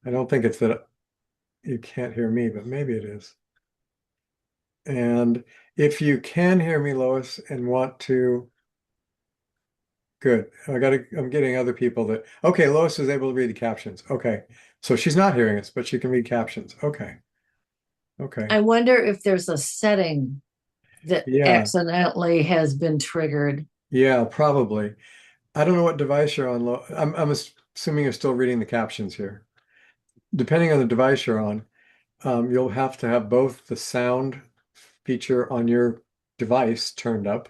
I don't think it's that you can't hear me, but maybe it is. And if you can hear me, Lois, and want to, good. I'm getting other people that, okay, Lois is able to read the captions. Okay. So she's not hearing us, but she can read captions. Okay. Okay. I wonder if there's a setting that Yeah. accidentally has been triggered. Yeah, probably. I don't know what device you're on. I'm assuming you're still reading the captions here. Depending on the device you're on, you'll have to have both the sound feature on your device turned up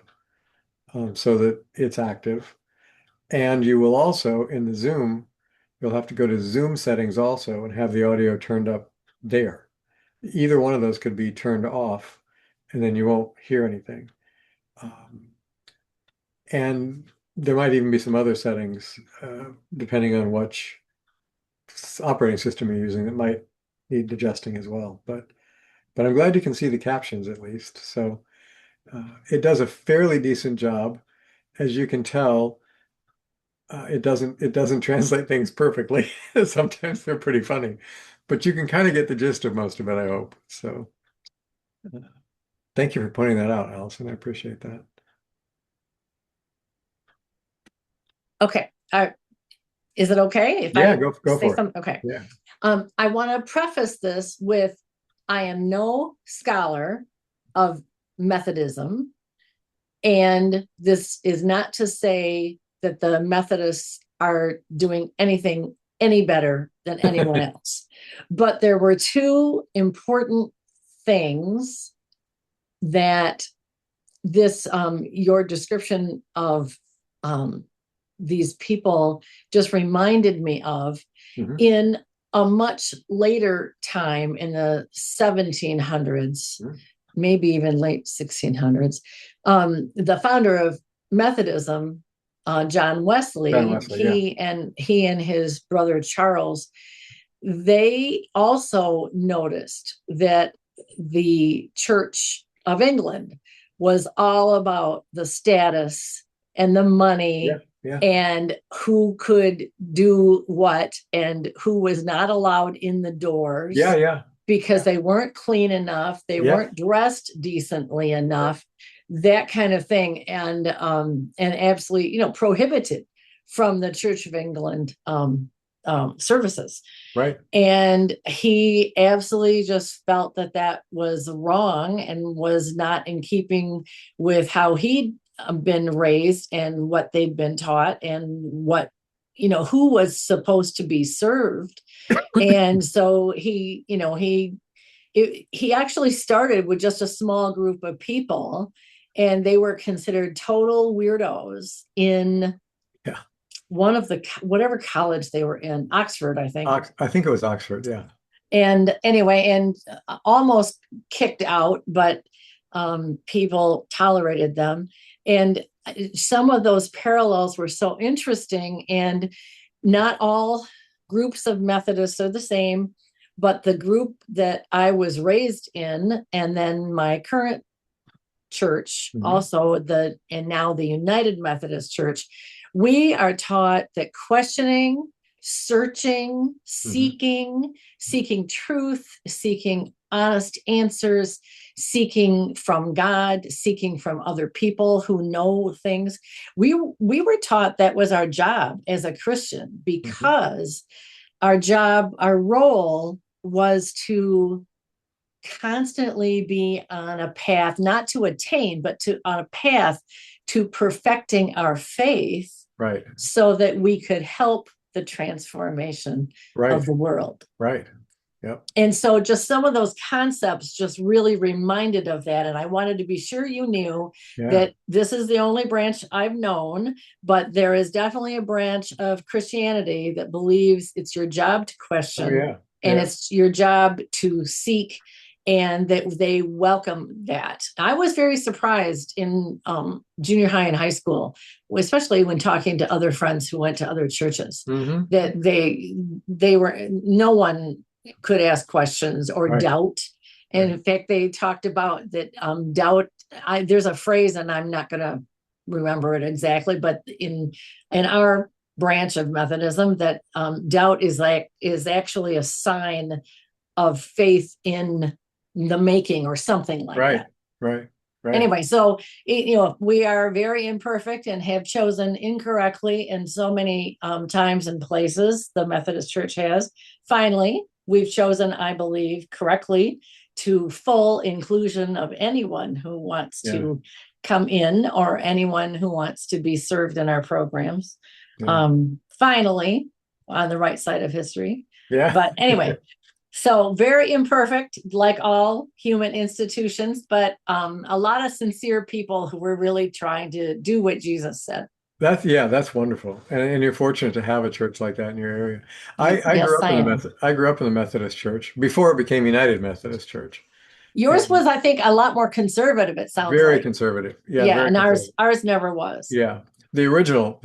so that it's active. And you will also, in the Zoom, you'll have to go to Zoom settings also and have the audio turned up there. Either one of those could be turned off, and then you won't hear anything. And there might even be some other settings, depending on which operating system you're using, that might need adjusting as well. But I'm glad you can see the captions at least. So it does a fairly decent job. As you can tell, it doesn't translate things perfectly. Sometimes they're pretty funny, but you can kind of get the gist of most of it, I hope. So thank you for pointing that out, Allison. I appreciate that. Okay. Is it okay if Yeah, I go say for it. something? Okay. Yeah. I want to preface this with, I am no scholar of Methodism, and this is not to say that the Methodists are doing anything any better than anyone else. But there were two important things that this, your description of these people just reminded me of. In a much later time, in the 1700s, maybe even late 1600s, the founder of Methodism, John Wesley, he and his brother Charles, they also noticed that the Church of England was all about the status and the money, and who could do what and who was not allowed in the doors. Because they weren't clean enough, they weren't dressed decently enough, that kind of thing, and absolutely, prohibited from the Church of England services. Right. And he absolutely just felt that was wrong and was not in keeping with how he'd been raised and what they'd been taught and what, who was supposed to be served. And so he actually started with just a small group of people, and they were considered total weirdos in one of the, whatever college they were in, Oxford, I think. I think it was Oxford, yeah. And anyway, and almost kicked out, but people tolerated them. And some of those parallels were so interesting, and not all groups of Methodists are the same, but the group that I was raised in, and then my current church, also and now the United Methodist Church, we are taught that questioning, searching, seeking truth, seeking honest answers, seeking from God, seeking from other people who know things. We were taught that was our job as a Christian, because our job, our role was to constantly be on a path, not to attain, but on a path to perfecting our faith, right, so that we could help the transformation of the world. Right. Yep. And so just some of those concepts just really reminded of that. And I wanted to be sure you knew that this is the only branch I've known, but there is definitely a branch of Christianity that believes it's your job to question, and it's your job to seek, and that they welcome that. I was very surprised in junior high and high school, especially when talking to other friends who went to other churches, that they were, no one could ask questions or doubt. And in fact, they talked about that doubt. There's a phrase, and I'm not going to remember it exactly, but in our branch of Methodism, that doubt is actually a sign of faith in the making, or something like that. Right. Anyway, so we are very imperfect and have chosen incorrectly in so many times and places. The Methodist Church has. Finally, we've chosen, I believe, correctly, to full inclusion of anyone who wants to come in, or anyone who wants to be served in our programs. Finally, on the right side of history. But anyway, so very imperfect, like all human institutions, but a lot of sincere people who were really trying to do what Jesus said. That's wonderful. And you're fortunate to have a church like that in your area. I grew Yes, up I in the am. I grew up in the Methodist Church before it became United Methodist Church. Yours And was, I think, a lot more conservative, it sounds very like. conservative. Yeah, Yeah, very and conservative. ours never was. Yeah. The original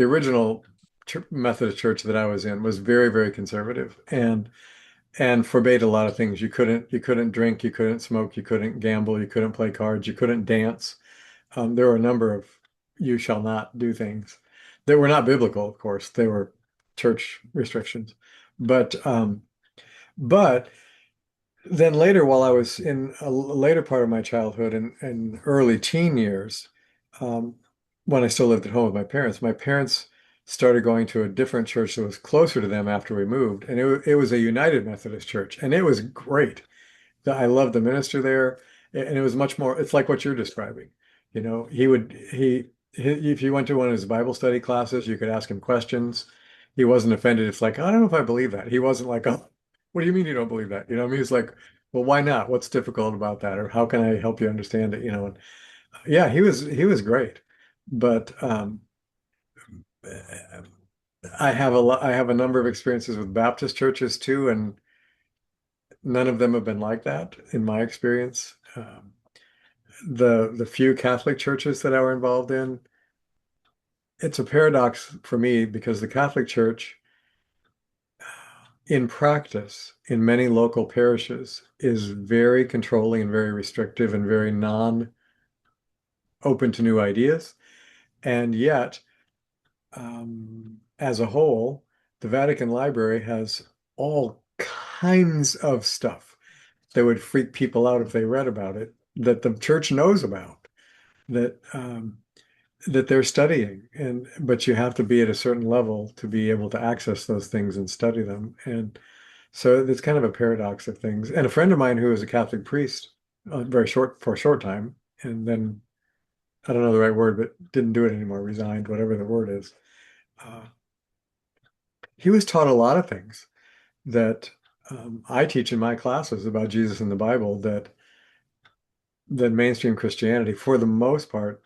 Methodist church that I was in was very, very conservative and forbade a lot of things. You couldn't drink, you couldn't smoke, you couldn't gamble, you couldn't play cards, you couldn't dance. There were a number of you shall not do things that were not biblical, of course. They were church restrictions. But but then later, while I was in a later part of my childhood and early teen years, um, when I still lived at home with my parents started going to a different church that was closer to them after we moved, and it was a United Methodist church, and it was great. I loved the minister there, and it was much more. It's like what you're describing. You know, if you went to one of his Bible study classes, you could ask him questions. He wasn't offended. It's like, I don't know if I believe that. He wasn't like, oh, what do you mean you don't believe that? You know, what I mean, he's like, well, why not? What's difficult about that? Or how can I help you understand it? You know, and yeah, he was great. But I have a number of experiences with Baptist churches too, and none of them have been like that in my experience. The few Catholic churches that I were involved in, it's a paradox for me because the Catholic Church, in practice, in many local parishes, is very controlling and very restrictive and very non-open to new ideas. And yet, as a whole, the Vatican Library has all kinds of stuff that would freak people out if they read about it, that the church knows about, that that they're studying. And but you have to be at a certain level to be able to access those things and study them. And so it's kind of a paradox of things. And a friend of mine who was a Catholic priest, for a short time, and then I don't know the right word, but didn't do it anymore, resigned, whatever the word is. Uh, he was taught a lot of things that I teach in my classes about Jesus and the Bible that mainstream Christianity, for the most part,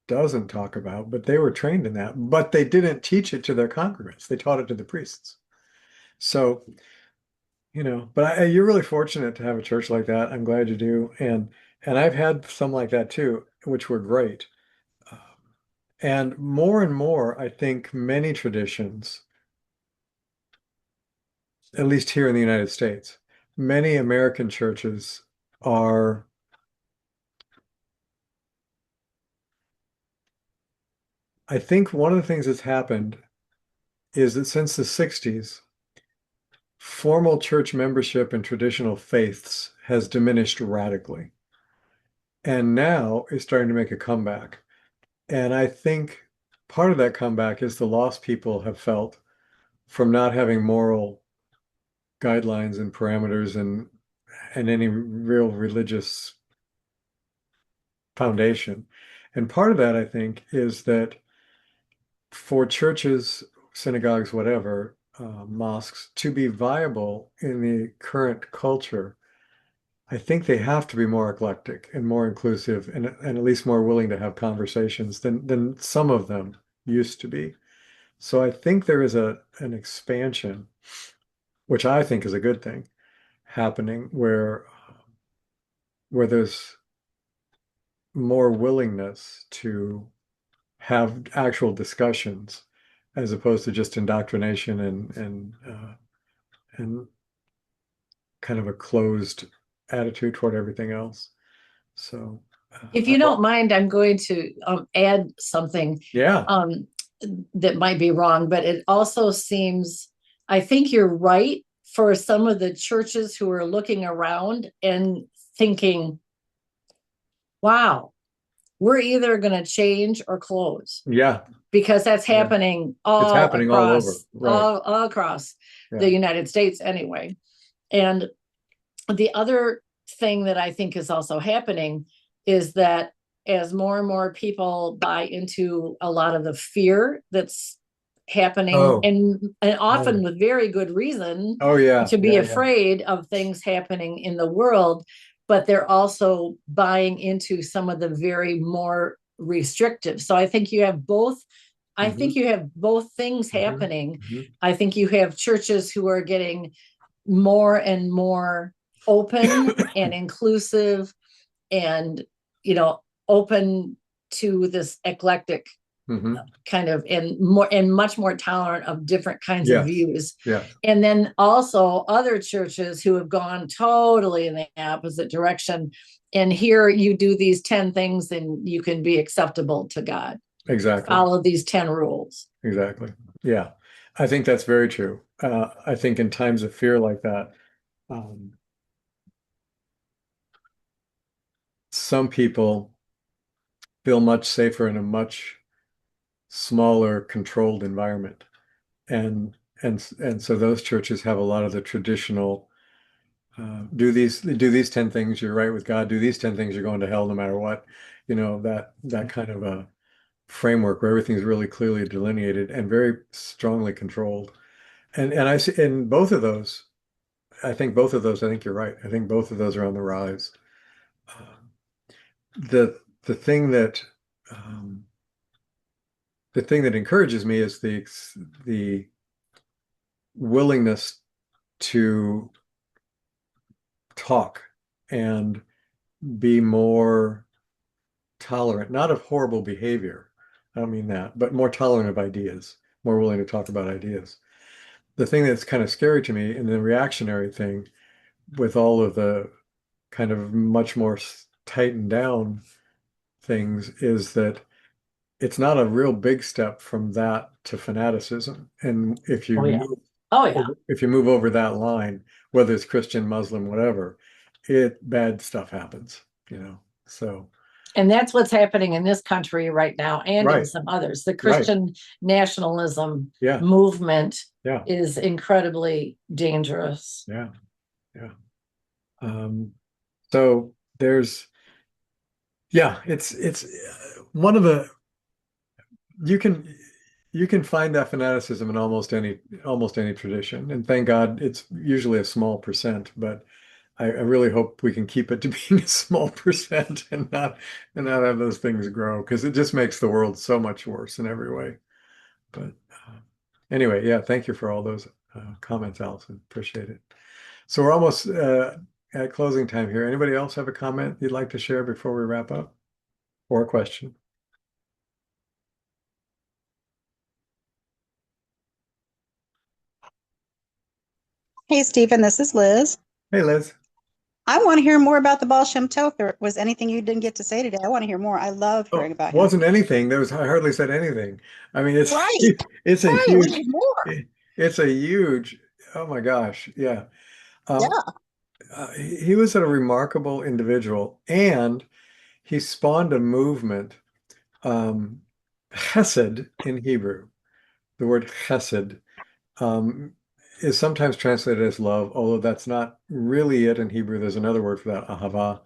doesn't talk about, but they were trained in that. But they didn't teach it to their congregants. They taught it to the priests. So, but you're really fortunate to have a church like that. I'm glad you do. And I've had some like that too, which were great. Um, and more, I think many traditions, at least here in the United States, many American churches are, I think one of the things that's happened is that since the 60s, formal church membership in traditional faiths has diminished radically. And now is starting to make a comeback. And I think part of that comeback is the loss people have felt from not having moral guidelines and parameters and any real religious foundation. And part of that, I think, is that for churches, synagogues, whatever, mosques, to be viable in the current culture, I think they have to be more eclectic and more inclusive and at least more willing to have conversations than some of them used to be. So I think there is an expansion, which I think is a good thing, happening where there's more willingness to have actual discussions as opposed to just indoctrination and kind of a closed attitude toward everything else. So, If you don't mind, I'm going to add something yeah, that might be wrong, but it also seems, I think you're right for some of the churches who are looking around and thinking, wow, we're either going to change or close, yeah, because that's yeah. happening It's all happening all over, across, right? all across Yeah. the United States anyway. And the other thing that I think is also happening is that as more and more people buy into a lot of the fear that's happening, Oh, and often oh, with very good reason oh, yeah, to be yeah, yeah. afraid of things happening in the world, but they're also buying into some of the very more restrictive. So I think you have both I think you have both things happening. I think you have churches who are getting more and more open and inclusive and, open to this eclectic kind of, and much more tolerant of different kinds of views. Yeah. And then also other churches who have gone totally in the opposite direction. And here you do these 10 things and you can be acceptable to God. Exactly. Follow these 10 rules. Exactly. Yeah. I think that's very true. I think in times of fear like that, some people feel much safer in a much smaller, controlled environment. And so those churches have a lot of the traditional do these 10 things, you're right with God, do these 10 things, you're going to hell no matter what. That kind of a framework where everything's really clearly delineated and very strongly controlled. And I see in both of those, I think you're right. I think both of those are on the rise. The thing that encourages me is the willingness to talk and be more tolerant, not of horrible behavior. I don't mean that, but more tolerant of ideas, more willing to talk about ideas. The thing that's kind of scary to me and the reactionary thing with all of the kind of much more tightened down things is that it's not a real big step from that to fanaticism. And if you if you move over that line, whether it's Christian, Muslim, whatever, bad stuff happens, So and that's what's happening in this country right now and in Right. some others. The Christian nationalism movement is incredibly dangerous. Yeah. So there's, it's one of the, you can find that fanaticism in almost any tradition, and thank God it's usually a small percent, but I really hope we can keep it to being a small percent and not have those things grow, because it just makes the world so much worse in every way. But anyway, yeah, thank you for all those comments, Allison. Appreciate it. So we're almost at closing time here. Anybody else have a comment you'd like to share before we wrap up, or a question? Hey, Stephen, this is Liz. Hey, Liz. I want to hear more about the Baal Shem Tov. If there was anything you didn't get to say today, I want to hear more. I love hearing about him. Wasn't anything. I hardly said anything. I mean, it's Right. it's a Right, we need more. it's a huge, oh my gosh, yeah. Yeah. He was a remarkable individual, and he spawned a movement, chesed in Hebrew. The word chesed is sometimes translated as love, although that's not really it in Hebrew. There's another word for that, ahava.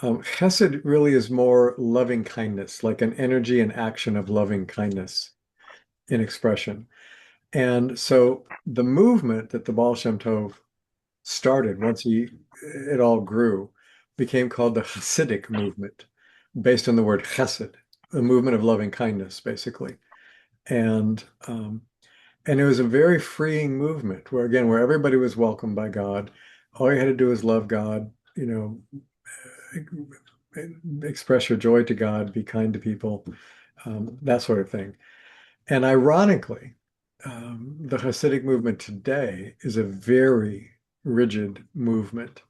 Chesed really is more loving kindness, like an energy and action of loving kindness in expression. And so the movement that the Baal Shem Tov started, once it all grew, became called the Hasidic movement, based on the word chesed, the movement of loving kindness, basically. And it was a very freeing movement where everybody was welcomed by God. All you had to do was love God, express your joy to God, be kind to people, that sort of thing. And ironically, the Hasidic movement today is a very rigid movement.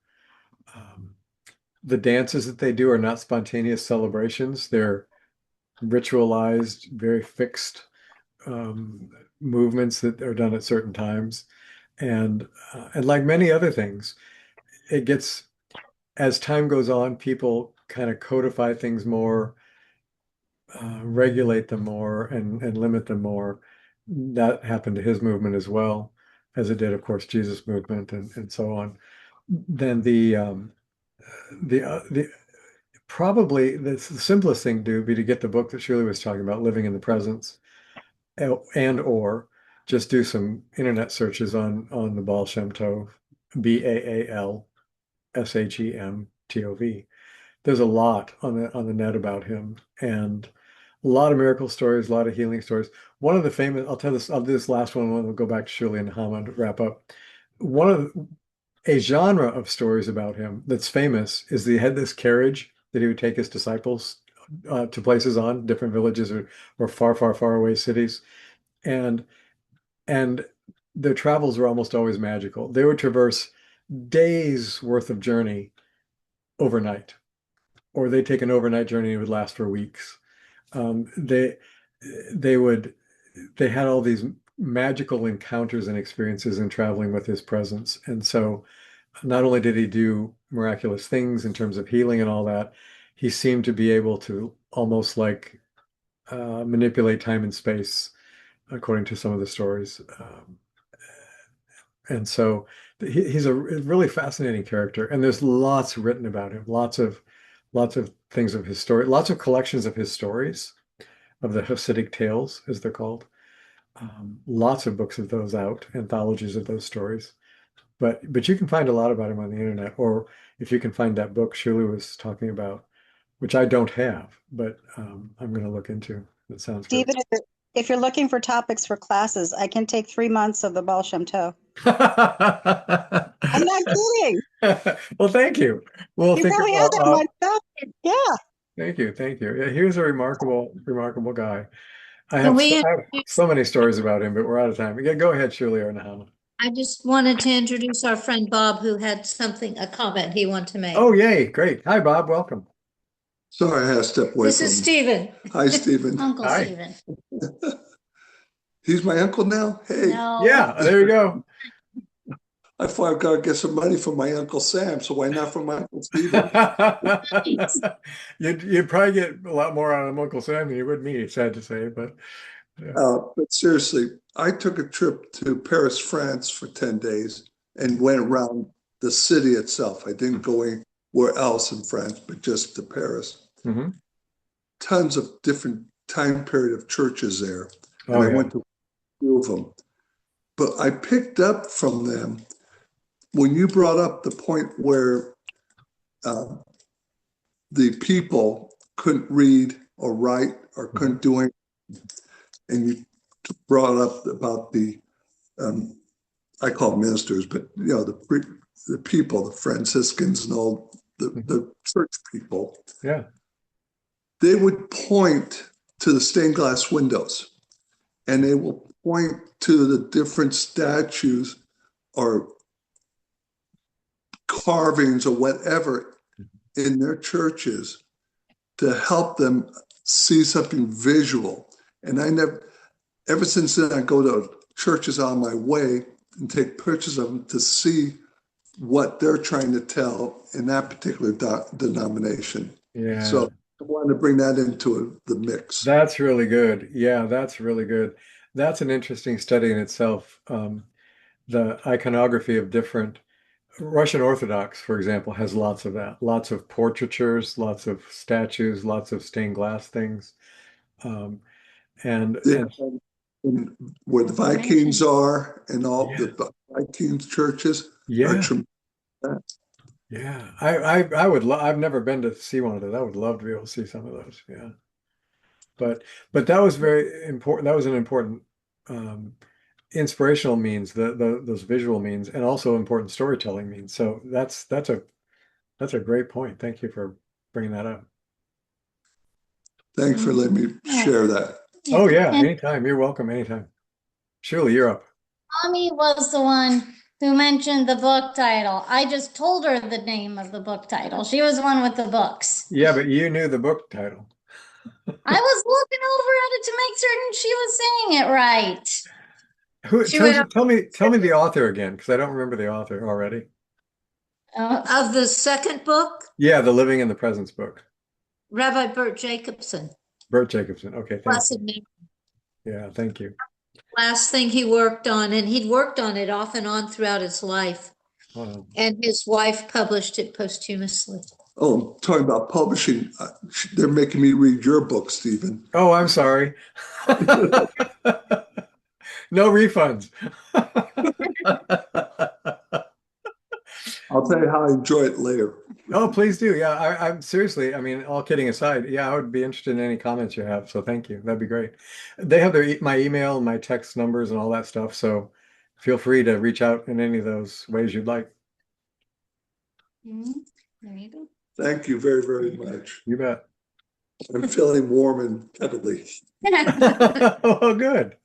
The dances that they do are not spontaneous celebrations. They're ritualized, very fixed movements that are done at certain times. And like many other things, it gets, as time goes on, people kind of codify things more, regulate them more, and limit them more. That happened to his movement as well, as it did, of course, Jesus' movement and so on. Then probably the simplest thing to do would be to get the book that Shirley was talking about, Living in the Presence, or just do some internet searches on the Baal Shem Tov, BAAL SHEM TOV. There's a lot on the net about him, and A lot of miracle stories, a lot of healing stories. One of the famous, I'll do this last one, and we'll go back to Shirley and Hama to wrap up. One of a genre of stories about him that's famous is that he had this carriage that he would take his disciples to places on, different villages or far, far, far away cities. And and their travels were almost always magical. They would traverse days worth of journey overnight, or they'd take an overnight journey and it would last for weeks. Um, they they would they had all these magical encounters and experiences in traveling with his presence. And so not only did he do miraculous things in terms of healing and all that, he seemed to be able to almost like manipulate time and space, according to some of the stories. And so he's a really fascinating character, and there's lots written about him, lots of things of his story, lots of collections of his stories, of the Hasidic tales, as they're called. Lots of books of those out, anthologies of those stories. But you can find a lot about him on the internet, or if you can find that book Shirley was talking about, which I don't have, but I'm going to look into. That sounds good. Stephen, if you're looking for topics for classes, I can take 3 months of the Baal Shem Tov. I'm not kidding. Well, thank you. We'll You think probably have that about, much stuff. Yeah. thank you. Yeah, he was a remarkable guy. I Can have, we I have so many stories about him, but we're out of time. Yeah, go ahead, Shirley or Nahama. I just wanted to introduce our friend Bob, who had a comment he wanted to make. Oh, yay. Great. Hi, Bob. Welcome. Sorry, I had to step away This from is Stephen. Hi, Stephen. Uncle Hi. Stephen. He's my uncle now? Hey, No. Yeah, there you go. I thought I've got to get some money from my Uncle Sam, so why not from my Uncle Stephen? You'd probably get a lot more out of Uncle Sam than you would me, sad to say, but yeah. But seriously, I took a trip to Paris, France for 10 days and went around the city itself. I didn't go anywhere else in France, but just to Paris. Mhm. Tons of different time period of churches there. And Oh, I yeah. went to a few of them. But I picked up from them when you brought up the point where the people couldn't read or write or couldn't do anything, and you brought up about the I call them ministers, but you know the people, the Franciscans and all the church people. Yeah. They would point to the stained glass windows, and they will point to the different statues or carvings or whatever in their churches to help them see something visual. And ever since then, I go to churches on my way and take pictures of them to see what they're trying to tell in that particular denomination. Yeah. So I wanted to bring that into the mix. That's really good. Yeah, that's really good. That's an interesting study in itself. The iconography of different Russian Orthodox, for example, has lots of that. Lots of portraitures, lots of statues, lots of stained glass things. And Where the Vikings are and all the Vikings churches are yeah, tremendous. yeah. I would love, I've never been to see one of those. I would love to be able to see some of those. Yeah. But that was very important. That was an important inspirational means, those visual means, and also important storytelling means. So that's a great point. Thank you for bringing that up. Thanks for letting me share that. Oh yeah, And anytime. You're welcome anytime. Shirley, you're up. Mommy was the one who mentioned the book title. I just told her the name of the book title. She was the one with the books. Yeah, but you knew the book title. I was looking over at it to make certain she was saying it right. Tell me the author again, because I don't remember the author already. Of the second book, Yeah, the Living in the Presence book. Rabbi Bert Jacobson. Bert Jacobson. Okay, thank you. Blessed memory. Yeah, thank you. Last thing he worked on, and he'd worked on it off and on throughout his life. Wow. And his wife published it posthumously. Oh, talking about publishing, they're making me read your book, Stephen. Oh, I'm sorry. No refunds. I'll tell you how I enjoy it later. Oh, please do. Yeah, I'm seriously, I mean, all kidding aside, yeah, I would be interested in any comments you have. So thank you. That'd be great. They have my email and my text numbers and all that stuff. So feel free to reach out in any of those ways you'd like. There you go. Thank you very, very much. You bet. I'm feeling warm and cuddly. Oh, good.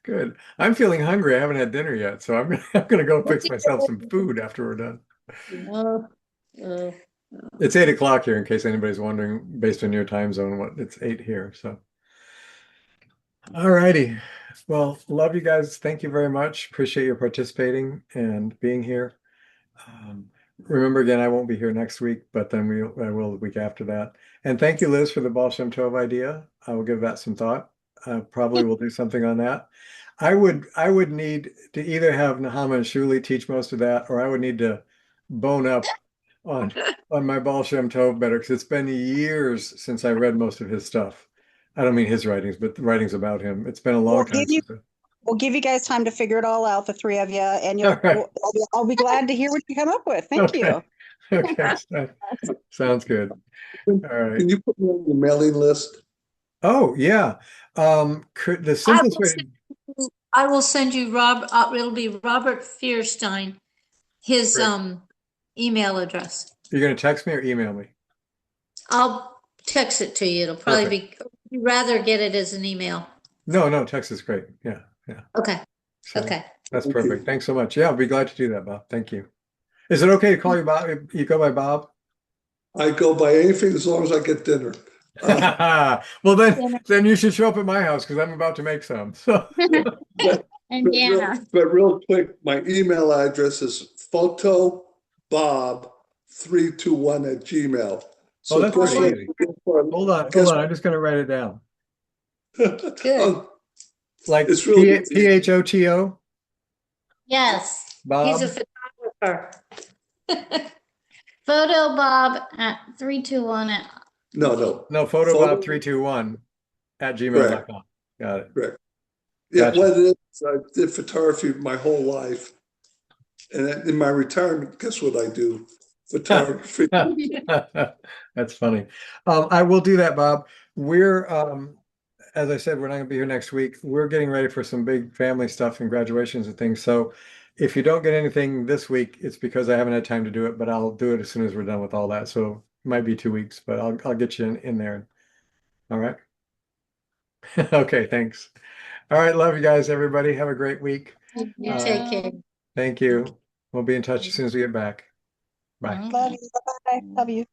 Good. I'm feeling hungry. I haven't had dinner yet, so I'm gonna go fix myself some food after we're done. Oh, oh. It's 8 o'clock here, in case anybody's wondering, based on your time zone, what it's 8 here. So, all righty. Well, love you guys. Thank you very much. Appreciate your participating and being here. Remember again, I won't be here next week, but then I will the week after that. And thank you, Liz, for the Baal Shem Tov idea. I will give that some thought. Probably will do something on that. I would need to either have Nahama and Shuli teach most of that, or I would need to bone up on my Baal Shem Tov better, because it's been years since I read most of his stuff. I don't mean his writings, but the writings about him. It's been a long time since. We'll give you guys time to figure it all out, the three of you, and All right. I'll be glad to hear what you come up with. Thank you. Okay, sounds good. All right. Can you put me on the mailing list? Oh yeah. The simplest way to I will send you it'll be Robert Fierstein, his Great. email address. You're gonna text me or email me? I'll text it to you. It'll probably be, you'd rather get it as an email. No, text is great. Yeah. Okay. So Okay. that's Thank perfect. you. Thanks so much. Yeah, I'll be glad to do that, Bob. Thank you. Is it okay to call you Bob? You go by Bob? I go by anything as long as I get dinner. Well, then you should show up at my house, because I'm about to make some. So And Dana. But real quick, my email address is photobob321@gmail. Oh, that's guess pretty what? easy. Hold on. I'm just gonna write it down. Good. Like It's really easy. PHOTO, Yes. Bob. He's a photographer. Photo Bob at 321 at No. No, photobob321 at gmail.com. Got it. Correct. Yeah, Gotcha. what it is, I did photography my whole life. And in my retirement, guess what I do? Photography. That's funny. I will do that, Bob. We're, as I said, we're not gonna be here next week. We're getting ready for some big family stuff and graduations and things. So if you don't get anything this week, it's because I haven't had time to do it, but I'll do it as soon as we're done with all that. So it might be 2 weeks, but I'll get you in there. All right. Okay, thanks. All right, love you guys, everybody. Have a great week. You take care. Thank you. We'll be in touch as soon as we get back. Bye. Love you. Bye. Love you.